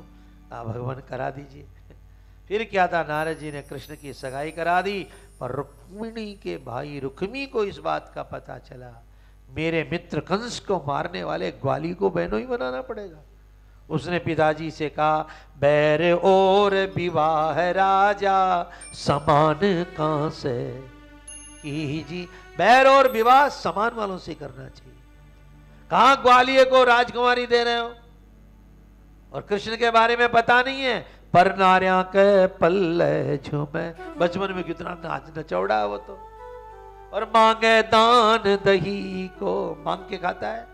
भगवान करा दीजिए। फिर क्या था, नारद जी ने कृष्ण की सगाई करा दी। पर रुक्मिणी के भाई रुक्मी को इस बात का पता चला, मेरे मित्र कंस को मारने वाले ग्वाली को बहनों ही बनाना पड़ेगा। उसने पिताजी से कहा, बैर और विवाह राजा समान कहां से कीजिए। बैर और विवाह समान वालों से करना चाहिए। कहां ग्वालियर को राजकुमारी दे रहे हो, और कृष्ण के बारे में पता नहीं है। पर नार्या के पल्ले झूमे, बचपन में कितना नाच नचौड़ा है वो तो। और मांगे दान दही को, मांग के खाता है।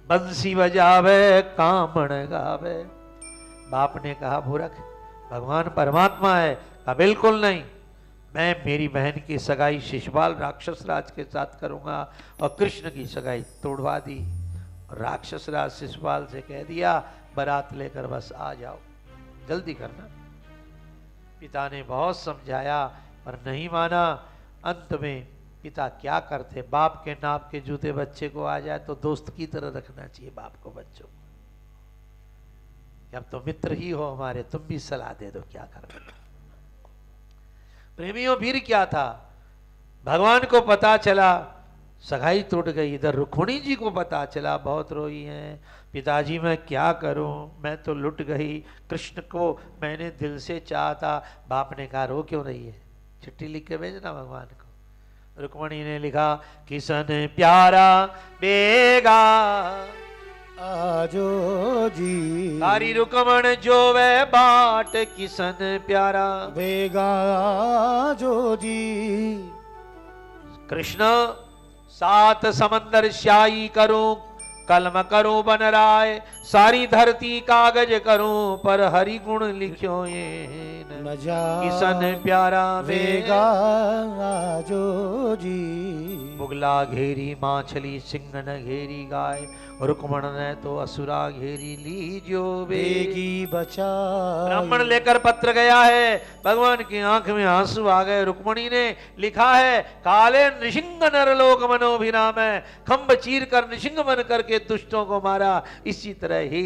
बंसी बजावे कामण गावे। बाप ने कहा मूर्ख, भगवान परमात्मा है। कहा बिल्कुल नहीं, मैं मेरी बहन की सगाई शिशुपाल राक्षस राज के साथ करूंगा। और कृष्ण की सगाई तोड़वा दी। राक्षस राज शिशुपाल से कह दिया बारात लेकर बस आ जाओ, जल्दी करना। पिता ने बहुत समझाया पर नहीं माना। अंत में पिता क्या करते, बाप के नाप के जूते बच्चे को आ जाए तो दोस्त की तरह रखना चाहिए बाप को बच्चों को। अब तो मित्र ही हो हमारे, तुम भी सलाह दे दो क्या करना। प्रेमियों फिर क्या था, भगवान को पता चला सगाई टूट गई। इधर रुक्मिणी जी को पता चला, बहुत रोई हैं। पिताजी मैं क्या करूं, मैं तो लुट गई। कृष्ण को मैंने दिल से चाहा था। बाप ने कहा रो क्यों रही है, चिट्ठी लिख के भेजना भगवान को। रुक्मिणी ने लिखा, किसन प्यारा बेगा आजो जी। तारी रुक्मण जो वे बाट किसन प्यारा बेगा आजो जी। कृष्ण 7 समंदर स्याही करूं, कलम करो बन राय, सारी धरती कागज करूं, पर हरि गुण लिखो ये न जा किसन प्यारा वेगा जो जी। मुगला घेरी माछली, सिंह न घेरी गाय, रुक्मण ने तो असुरा घेरी लीजो बेगी बचा। ब्राह्मण लेकर पत्र गया है, भगवान की आंख में आंसू आ गए। रुक्मणी ने लिखा है, काले नृसिंह नरलोक मनोभिराम है, खंभ चीर कर नृसिंह बन करके दुष्टों को मारा, इसी तरह ही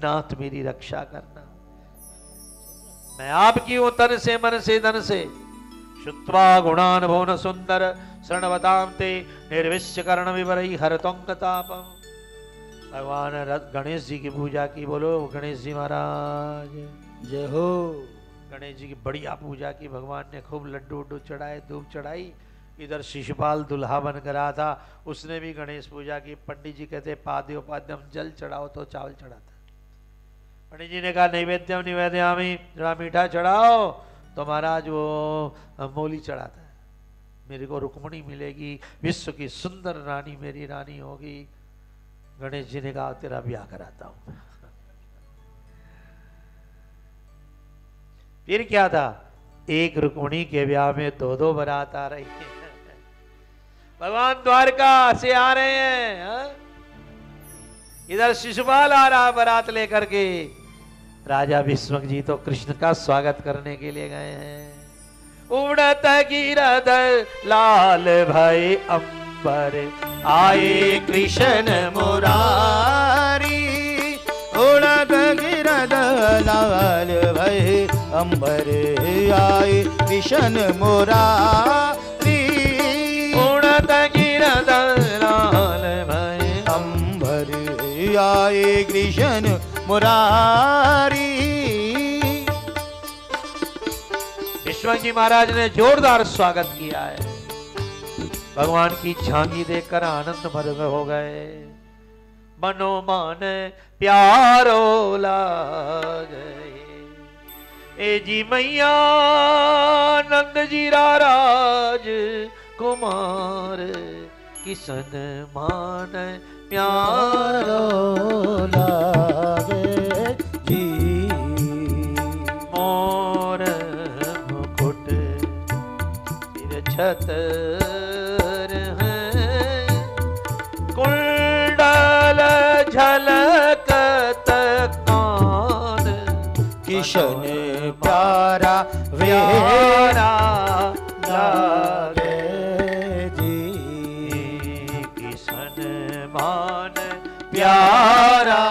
नाथ मेरी रक्षा करना। मैं आपकी हूं तन से मन से धन से, शुत्वा गुणान भुवन सुंदर, शरणवताम ते निर्विश्य कर्ण विवरई हरतोंग तापम। भगवान गणेश जी की पूजा की, बोलो गणेश जी महाराज जय हो। गणेश जी की बढ़िया पूजा की, भगवान ने खूब लड्डू उड्डू चढ़ाए, धूप चढ़ाई। इधर शिशुपाल दुल्हा बन कर आया था, उसने भी गणेश पूजा की। पंडित जी कहते पाद्योपाद्यम, जल चढ़ाओ तो चावल चढ़ाता। पंडित जी ने कहा नैवेद्यम निवेदयामि, जरा मीठा चढ़ाओ, तो महाराज वो मूली चढ़ाता है। मेरे को रुक्मणी मिलेगी, विश्व की सुंदर रानी मेरी रानी होगी। गणेश जी ने कहा तेरा ब्याह कराता हूं। फिर क्या था, एक रुक्मणी के ब्याह में दो दो बारात आ रही है। भगवान द्वारका से आ रहे हैं, हा? इधर शिशुपाल आ रहा बारात लेकर के। राजा भीष्मक जी तो कृष्ण का स्वागत करने के लिए गए हैं। उड़त गिरद लाल भय अंबर, आए कृष्ण मुरारी। उड़द गिरद लाल भय अंबर, आए कृष्ण मुरारी। उड़द गिरद लाल भय अंबर, आए कृष्ण मुरारी। विश्वक जी महाराज ने जोरदार स्वागत किया है। भगवान की झांकी देखकर आनंद मग्न हो गए, मनो मान प्यारो लागे। ए जी मैया नंद जी राज कुमार, किसन मान प्यारो लागे जी। मोर मुकुट सिर छतर है, कुंडल झलकत कान, किशन प्यारा प्यारा लागे जी। किसन मान प्यारा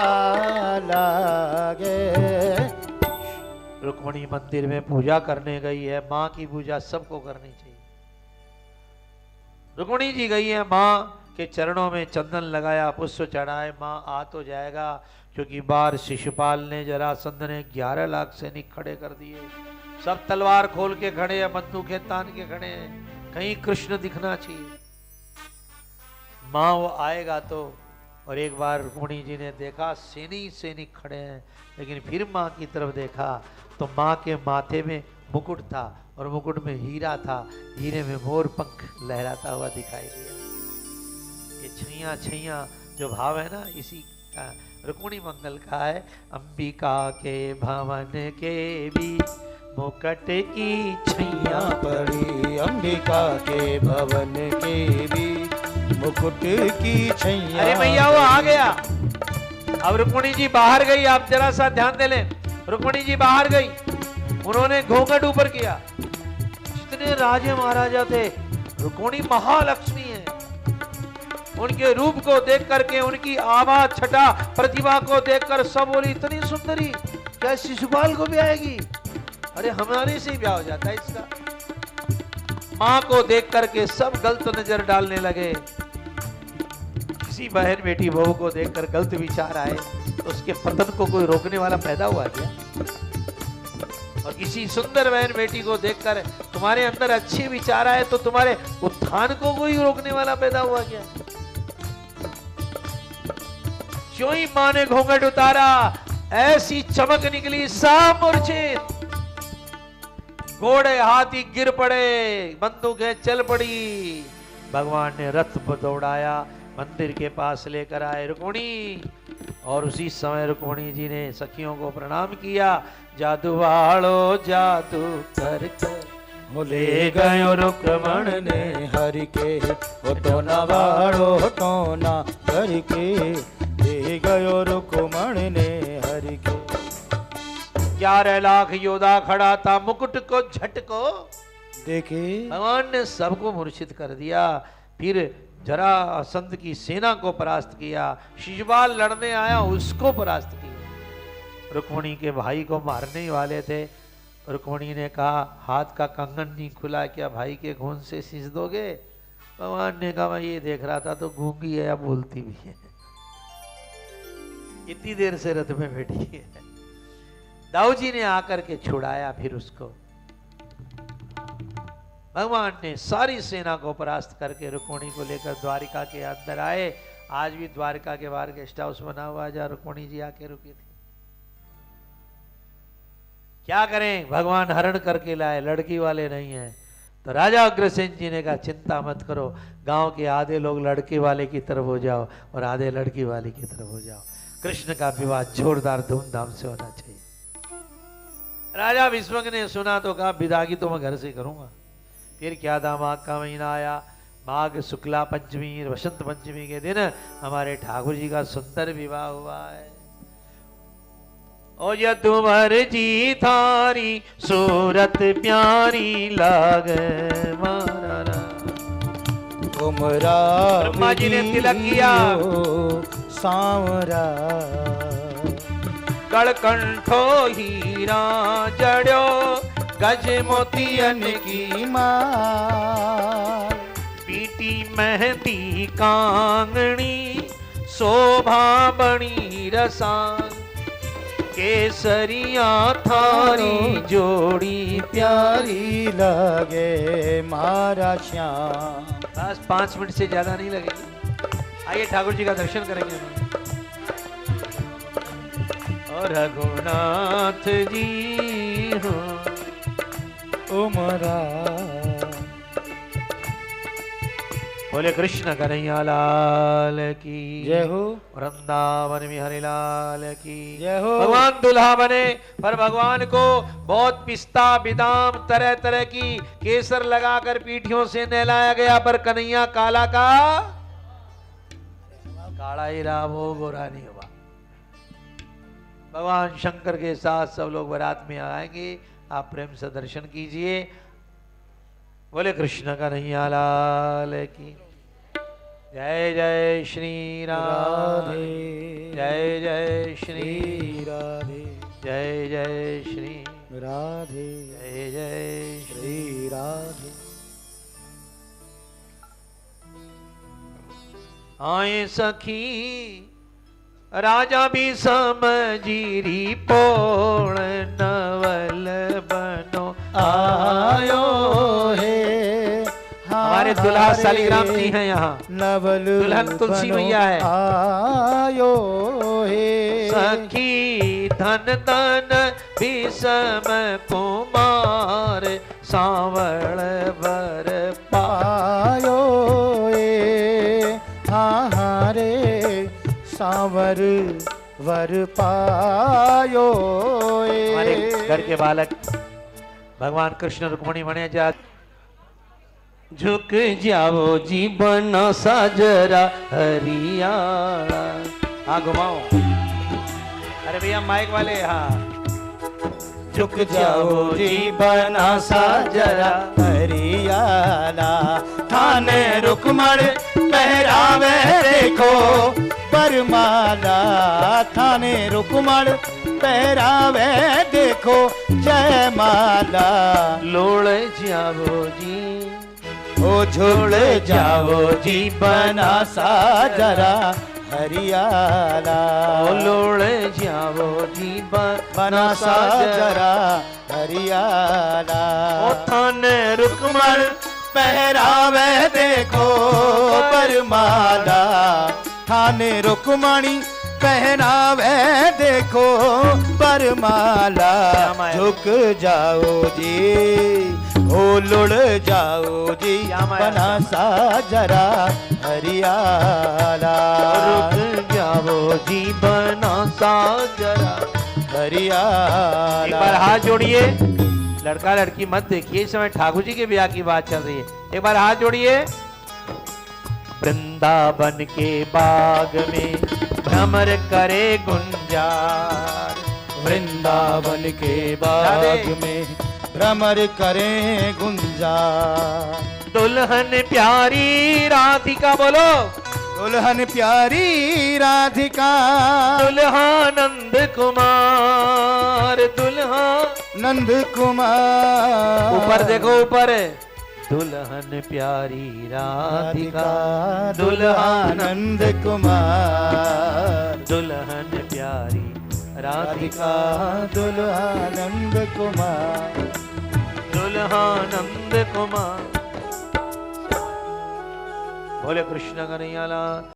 लागे। रुक्मणी मंदिर में पूजा करने गई है। माँ की पूजा सबको करनी चाहिए। रुक्मणी जी गई है, माँ के चरणों में चंदन लगाया, पुष्प चढ़ाए। माँ आ तो जाएगा, क्योंकि बाहर शिशुपाल ने, जरासंध ने 11 लाख सैनिक खड़े कर दिए। सब तलवार खोल के खड़े हैं, बंदूकें तान के खड़े हैं। कहीं कृष्ण दिखना चाहिए। माँ वो आएगा तो। और एक बार रुक्मणी जी ने देखा सैनिक खड़े हैं, लेकिन फिर माँ की तरफ देखा तो माँ के माथे में मुकुट था, और मुकुट में हीरा था। हीरे में मोर पंख लहराता हुआ दिखाई दिया। ये छैया छैया जो भाव है ना, इसी का रुक्मणी मंगल का है। अंबिका के भवन के भी मुकुट की छैया पड़ी, अंबिका के भवन के भी मुकुट की छैया। अरे मैया वो आ गया। अब रुक्मणी जी बाहर गई, आप जरा सा ध्यान दे लें। रुक्मणी जी बाहर गई, उन्होंने घूंघट ऊपर किया। जितने राजे महाराजा थे, रुक्मणी महालक्ष्मी है। उनके रूप को देख करके, उनकी आवाज, छटा, प्रतिभा को देखकर सब बोली इतनी सुंदरी, क्या शिशुपाल को भी आएगी? अरे हमारे से ही ब्याह हो जाता है इसका। माँ को देख करके सब गलत नजर डालने लगे। किसी बहन बेटी बहू को देखकर गलत विचार आए तो उसके पतन को कोई रोकने वाला पैदा हुआ क्या? और किसी सुंदर बहन बेटी को देखकर तुम्हारे अंदर अच्छे विचार आए तो तुम्हारे उत्थान को कोई रोकने वाला पैदा हुआ क्या? क्यों ही माँ ने घूंघट उतारा, ऐसी चमक निकली, सब मूर्छित। घोड़े हाथी गिर पड़े, बंदूकें चल पड़ी। भगवान ने रथ दौड़ाया, मंदिर के पास लेकर आए रुक्मिणी, और उसी समय रुक्मिणी जी ने सखियों को प्रणाम किया। जादू वालो जादू कर ले गयो रुक्मण ने हरि के, वो तो न वाड़ो तो ना हरि के, ले गयो रुक्मण ने हरि के। 11 लाख योद्धा खड़ा था, मुकुट को झटको देखे भगवान ने सबको मूर्छित कर दिया। फिर जरासंध की सेना को परास्त किया, शिशुपाल लड़ने आया उसको परास्त किया। रुक्मिणी के भाई को मारने वाले थे। रुक्मिणी ने कहा हाथ का कंगन नहीं खुला, क्या भाई के खून से सींच दोगे? भगवान ने कहा मैं ये देख रहा था तो गूंगी है या बोलती भी है, इतनी देर से रथ में बैठी है। दाऊ जी ने आकर के छुड़ाया। फिर उसको भगवान ने सारी सेना को परास्त करके रुक्मिणी को लेकर द्वारिका के अंदर आए। आज भी द्वारिका के बाहर गेस्ट हाउस बना हुआ जहाँ रुक्मिणी जी आके रुकी थी। क्या करें, भगवान हरण करके लाए, लड़की वाले नहीं है। तो राजा अग्रसेन जी ने कहा चिंता मत करो, गांव के आधे लोग लड़के वाले की तरफ हो जाओ और आधे लड़की वाले की तरफ हो जाओ। कृष्ण का विवाह जोरदार धूमधाम से होना चाहिए। राजा विश्वक ने सुना तो कहा विदागी तो मैं घर से करूंगा। फिर क्या था, माघ का महीना आया, माघ शुक्ला पंचमी वसंत पंचमी के दिन हमारे ठाकुर जी का सुंदर विवाह हुआ है। ओ यदुवर जी थारी सूरत प्यारी लागे मारा। उमरा ब्रह्मा जी ने तिलक किया, सांवरा गढ़कंठो हीरा जड़ो, गज मोतियन की माँ पीटी मेहंदी कांगणी, शोभा बणी रसान, केसरिया थारी जोड़ी प्यारी लगे मारा श्याम। बस 5 मिनट से ज्यादा नहीं लगेगी। आइए ठाकुर जी का दर्शन करेंगे। और रघुनाथ जी हो उमरा। बोले कृष्ण कन्हैया लाल की जय हो, वृंदावन बिहारी लाल की जय हो। भगवान दुल्हा बने, पर भगवान को बहुत पिस्ता बादाम तरह तरह की केसर लगाकर पीठियों से नहलाया गया, पर कन्हैया काला का काला ही रहा, वो गोरा नहीं हुआ। भगवान शंकर के साथ सब लोग बारात में आएंगे, आप प्रेम से दर्शन कीजिए। बोले कृष्ण कन्हैया लाल की जय जय श्री राधे, जय जय श्री राधे, जय जय श्री राधे, जय जय श्री राधे। आए सखी राजा भी समझीरी पोण नवल बनो आयो है। हमारे दुल्हा शालिग्राम जी हैं यहाँ, नवल दुल्हन तुलसी मैया है। आयो है सखी धन धन भीषम कुमार, सांवल बर पायो हारे, सांवर वर पायो। हमारे घर के बालक भगवान कृष्ण रुक्मिणी बने जा। झुक जाओ जीवन साजरा हरियाणा। हाँ घुमाओ, अरे भैया माइक वाले, हाँ। झुक जाओ जीवन साजरा हरियाणा, थाने रुक्मण पहरावे देखो बरमाला, थाने रुक्मण पहरावे देखो जयमाला। लोड़ जाओ जी ओ झुल जाओ जी बना साजरा हरियाला, लोड़ जाओ जी बना साजरा हरियाला। ओ थाने रुक्मण पहरावे देखो बरमाला, थाने रुक्मणी पहनावे देखो बरमाला। झुक जाओ जी लुढ़ जाओ जी क्या माया? बना सा जरा हरियाला, रुक जाओ जी बना सा जरा। हरियाला। एक बार हाथ जोड़िए, लड़का लड़की मत देखिए, इस समय ठाकुर जी के ब्याह की बात चल रही है। एक बार हाथ जोड़िए। वृंदावन के बाग में भ्रमर करे गुंजार, वृंदावन के बाग में भ्रमर करें गुंजार, दुल्हन प्यारी राधिका, बोलो दुल्हन प्यारी राधिका, दुल्हा नंद कुमार, दुल्हा नंद कुमार। ऊपर देखो, ऊपर दुल्हन प्यारी राधिका, दुल्हा नंद कुमार, दुल्हन प्यारी राधिका, दुल्हा नंद कुमार, दुल्हा नंद कुमार। बोले कृष्ण कन्हैया लाल।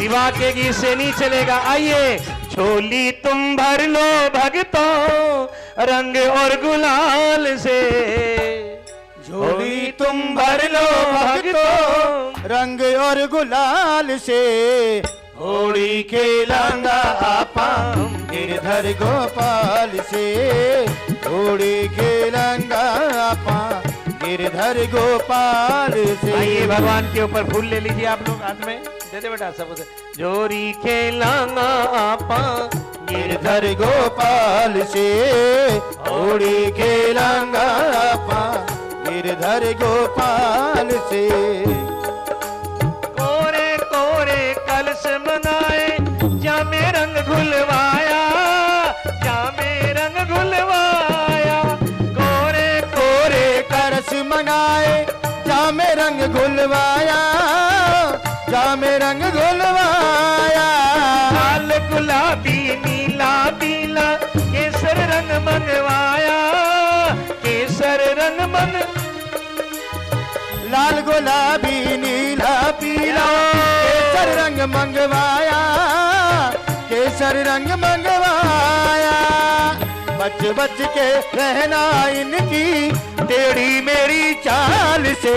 विवाह के गीत से नहीं चलेगा। आइए, झोली तुम भर लो भगतों रंग और गुलाल से, झोली तुम भर लो भगतों रंग और गुलाल से, होली खेलांगा आपा गिरधर गोपाल से, होली खेलांगा आपा गिरधर गोपाल से। आइए, भगवान के ऊपर फूल ले लीजिए आप लोग हाथ में, दे दे बेटा सब उसे। जोरी खेलांगा आपा गिरधर गोपाल से, होली खेलांगा आपा गिरधर गोपाल से। कोरे कोरे कलश मनाए जामे रंग घुलवाया, जामे रंग घुलवाया। कोरे कोरे कलश मनाए जामे रंग घुलवाया, जामे रंग घुलवाया। लाल गुलाबी नीला पीला केसर रंग मंगवाया, केसर रंग मन। लाल गुलाबी नीला पीला केसर रंग मंगवाया, केसर रंग मंगवाया। बच बच के रहना इनकी टेढ़ी मेरी चाल से,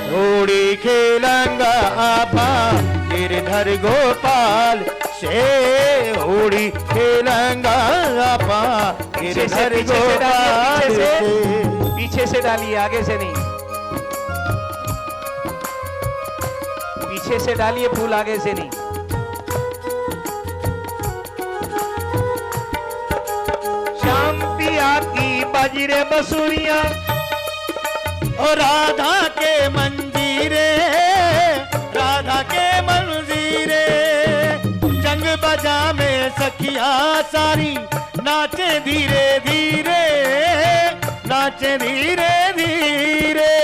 होली खेलांगा आपा गिरधर गोपाल से, होली खेलांगा आपा गिरधर गोपाल से। पीछे से डालिए, आगे से नहीं, पीछे से डालिए फूल, आगे से नहीं। श्याम पिया की बाजीरे बसुरिया और राधा के मंजीरे, राधा के मंजीरे। जंग बजा में सखिया सारी नाचे धीरे धीरे, नाचे धीरे धीरे।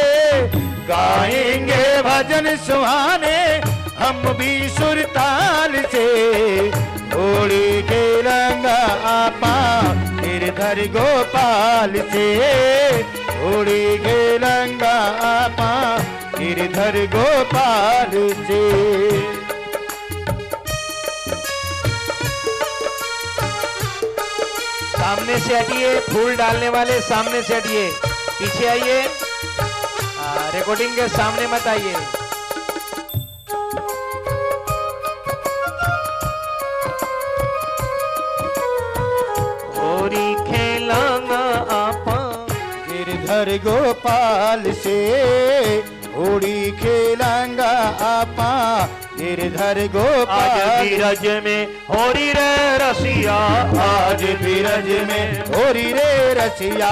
गाएंगे भजन सुहाने हम भी सुरताल से, होली खेलांगा आपा गिरधर गोपाल से, होली खेलांगा आपा गिरधर गोपाल से। सामने से हटिए, फूल डालने वाले सामने से हटिए, पीछे आइए, रिकॉर्डिंग के सामने मत आइए। होली खेलांगा आपा गिरधर गोपाल से, होली खेलांगा आपा गिरधर गोपाल। आज बीरज में होरी रे रसिया, आज बीरज में होरी रे रसिया,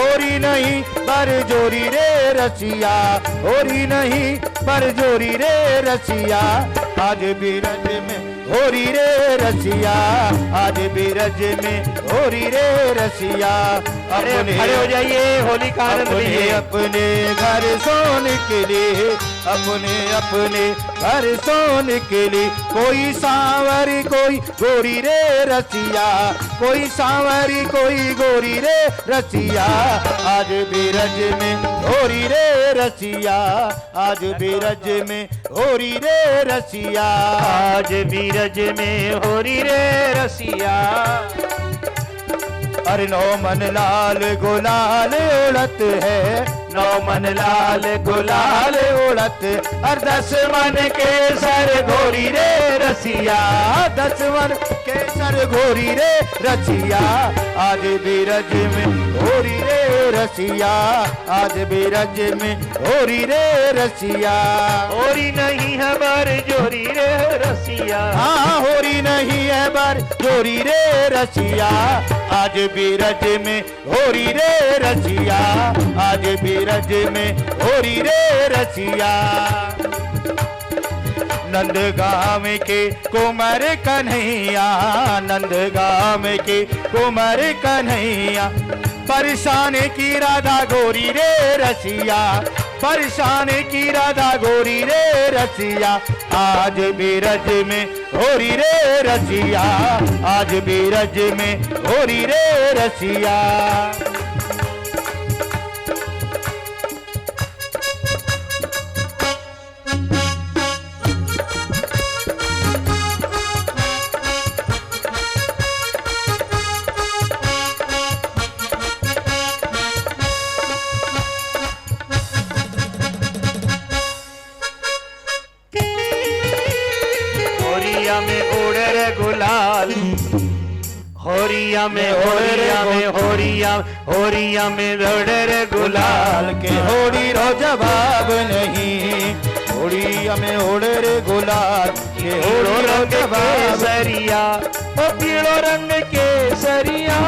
होरी नहीं पर जोरी रे रसिया, होरी नहीं पर जोरी रे रसिया। आज बीरज में होरी रे रसिया, आज बीरज में होरी रे रसिया। अपने खड़े हो जाइए, होली का आनंद लीजिए। अपने घर सोने के लिए, अपने अपने घर सोने के लिए, कोई सांवरी कोई गोरी रे रसिया, कोई सांवरी कोई गोरी रे रसिया। आज बीरज में होरी रे रसिया, आज बीरज में होरी रे रसिया, आज बीरज में होरी रे रसिया। अरे नौ मन लाल गुलाल उड़त है, नौ मन लाल गुलाल उड़त। और 10 मन के सर घोरी रे रसिया, 10 मन के सर घोरी रे रसिया। आज बीरज में होरी रे रसिया, आज बीरज में होरी रे रसिया। होरी नहीं है बर जोरी रे रसिया, हाँ होरी नहीं है बर जोरी रे रसिया। आज बीरज में होरी रे रसिया, आज बीरज में होरी रे रसिया। नंदगाम के कुमार कन्हैया, नंदगाम के कुमार कन्हैया। परेशान की राधा गोरी रे रसिया, परेशान की राधा गोरी रे रसिया। आज बीरज में होरी रे रसिया, आज बीरज में होरी रे रसिया। होरिया में उड़े रे गुलाल, होरिया में होरिया में होरिया में उड़े रे गुलाल के होड़ी रो जवाब नहीं, होड़िया में उड़े रे गुलाल के पीड़ो होड़ी रो रंग जवाब केसरिया, ओ पीड़ो रंग केसरिया,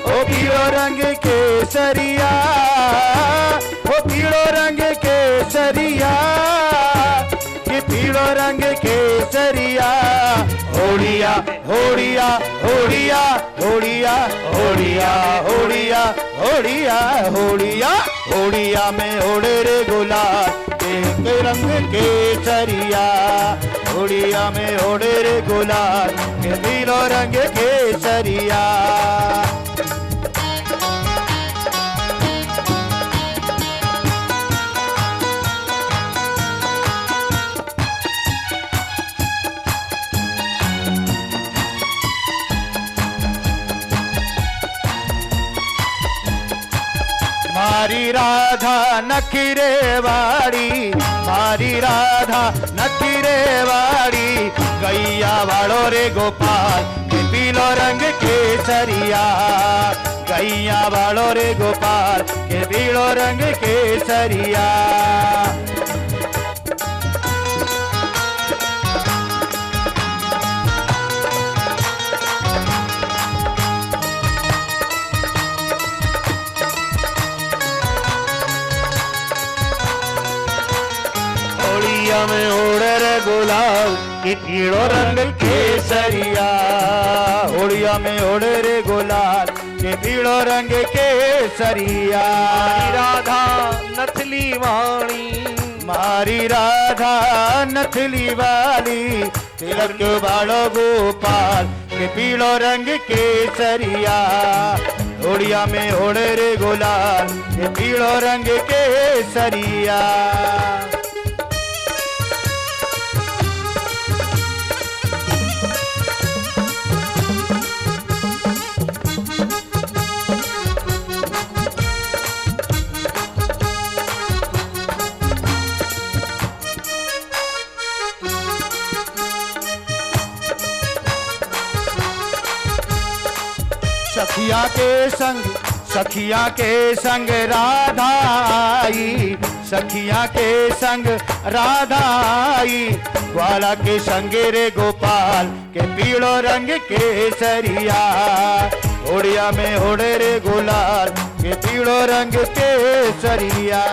ओ पीड़ो रंग केसरिया, ओ पीड़ो रंग केसरिया, ये पीड़ो रंग केसरिया, होड़िया होड़िया होड़िया होड़िया होड़िया होड़िया होड़िया होड़िया होड़िया में उड़े रे गुलाल एक रंग केसरिया, होड़िया में उड़े रे गुलाल के पीलो रंग केसरिया। मारी राधा नखरे वाड़ी, मारी राधा नखरे वाड़ी, गैया वालो रे गोपाल के पीलो रंग केसरिया, गैया वालो रे गोपाल के पीलो रंग केसरिया। होलिया में उड़े रे गुलाल की पीड़ो रंग केसरिया, होड़िया में उड़े रे गुलाल के पीड़ो रंग केसरिया। राधा नथली वाणी, मारी राधा नथली वाली, तिलक बालो गोपाल के पीलो रंग केसरिया, होड़िया में उड़े रे गुलाल के पीलो रंग केसरिया। सखिया के संग राधा आई, सखिया के संग राधा आई, ग्वाला के संग रे गोपाल के पीलो रंग केसरिया, होड़िया में उड़े रे गुलाल के पीलो रंग केसरिया।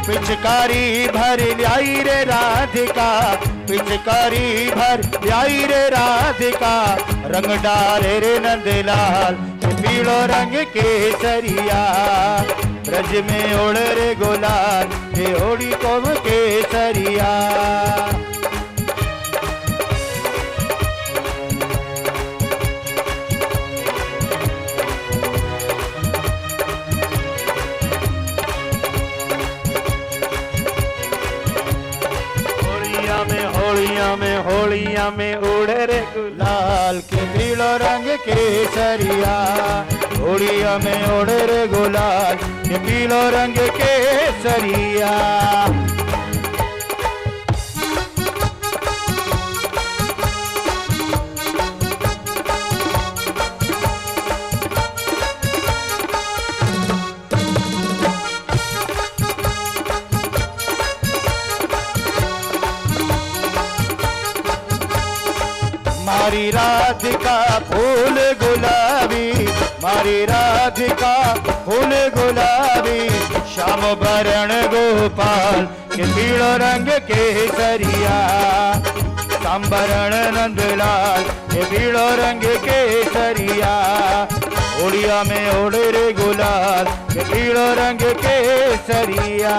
पिचकारी भर लाई रे राधिका, पिचकारी भर लाई रे राधिका, रंग डाले रे नंदलाल पीलो रंग केसरिया, ब्रज में उड़ रे गुलाल ये होड़ी कोम केसरिया। होलिया में उड़े रे गुलाल लाल के पीलो रंग केसरिया, होड़िया में उड़े रे गुलाल के पीलो रंग केसरिया। मारी राधिका फूल गुलाबी, मारी राधिका फूल गुलाबी, श्याम भरण गोपाल के पीलो रंग केसरिया, सांबरण नंदलाल के पीलो रंग केसरिया, होड़िया में उड़े रे गुलाल के पीलो रंग केसरिया।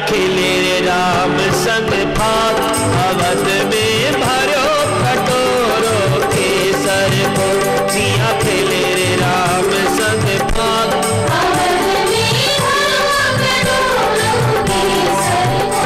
खिले रे राम संग भाग, अवध में भरो कटोरो केसर को। सिया खिले रे राम संग भाग, अवध में भरो कटोरो केसर को।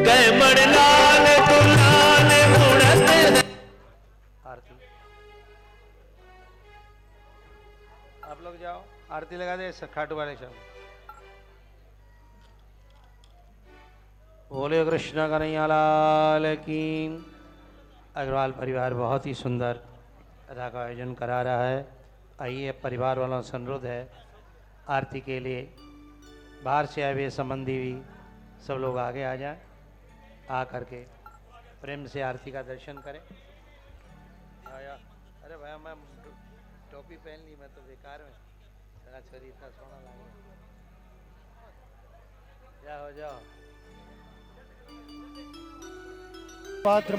कैमण लाल दुलाल उड़त है। आरती आप लोग जाओ, आरती लगा दे खाटू वाले सब। बोले कृष्ण कन्हैया लाल की। अग्रवाल परिवार बहुत ही सुंदर कथा का आयोजन करा रहा है। आइए परिवार वालों से अनुरोध है आरती के लिए बाहर से आए हुए संबंधी भी सब लोग आगे आ जाएं, आ करके प्रेम से आरती का दर्शन करें। आया अरे भाई मैं टोपी पहन ली, मैं तो बेकार में तेरा शरीर इतना सोना लगा। जाओ जाओ। पात्र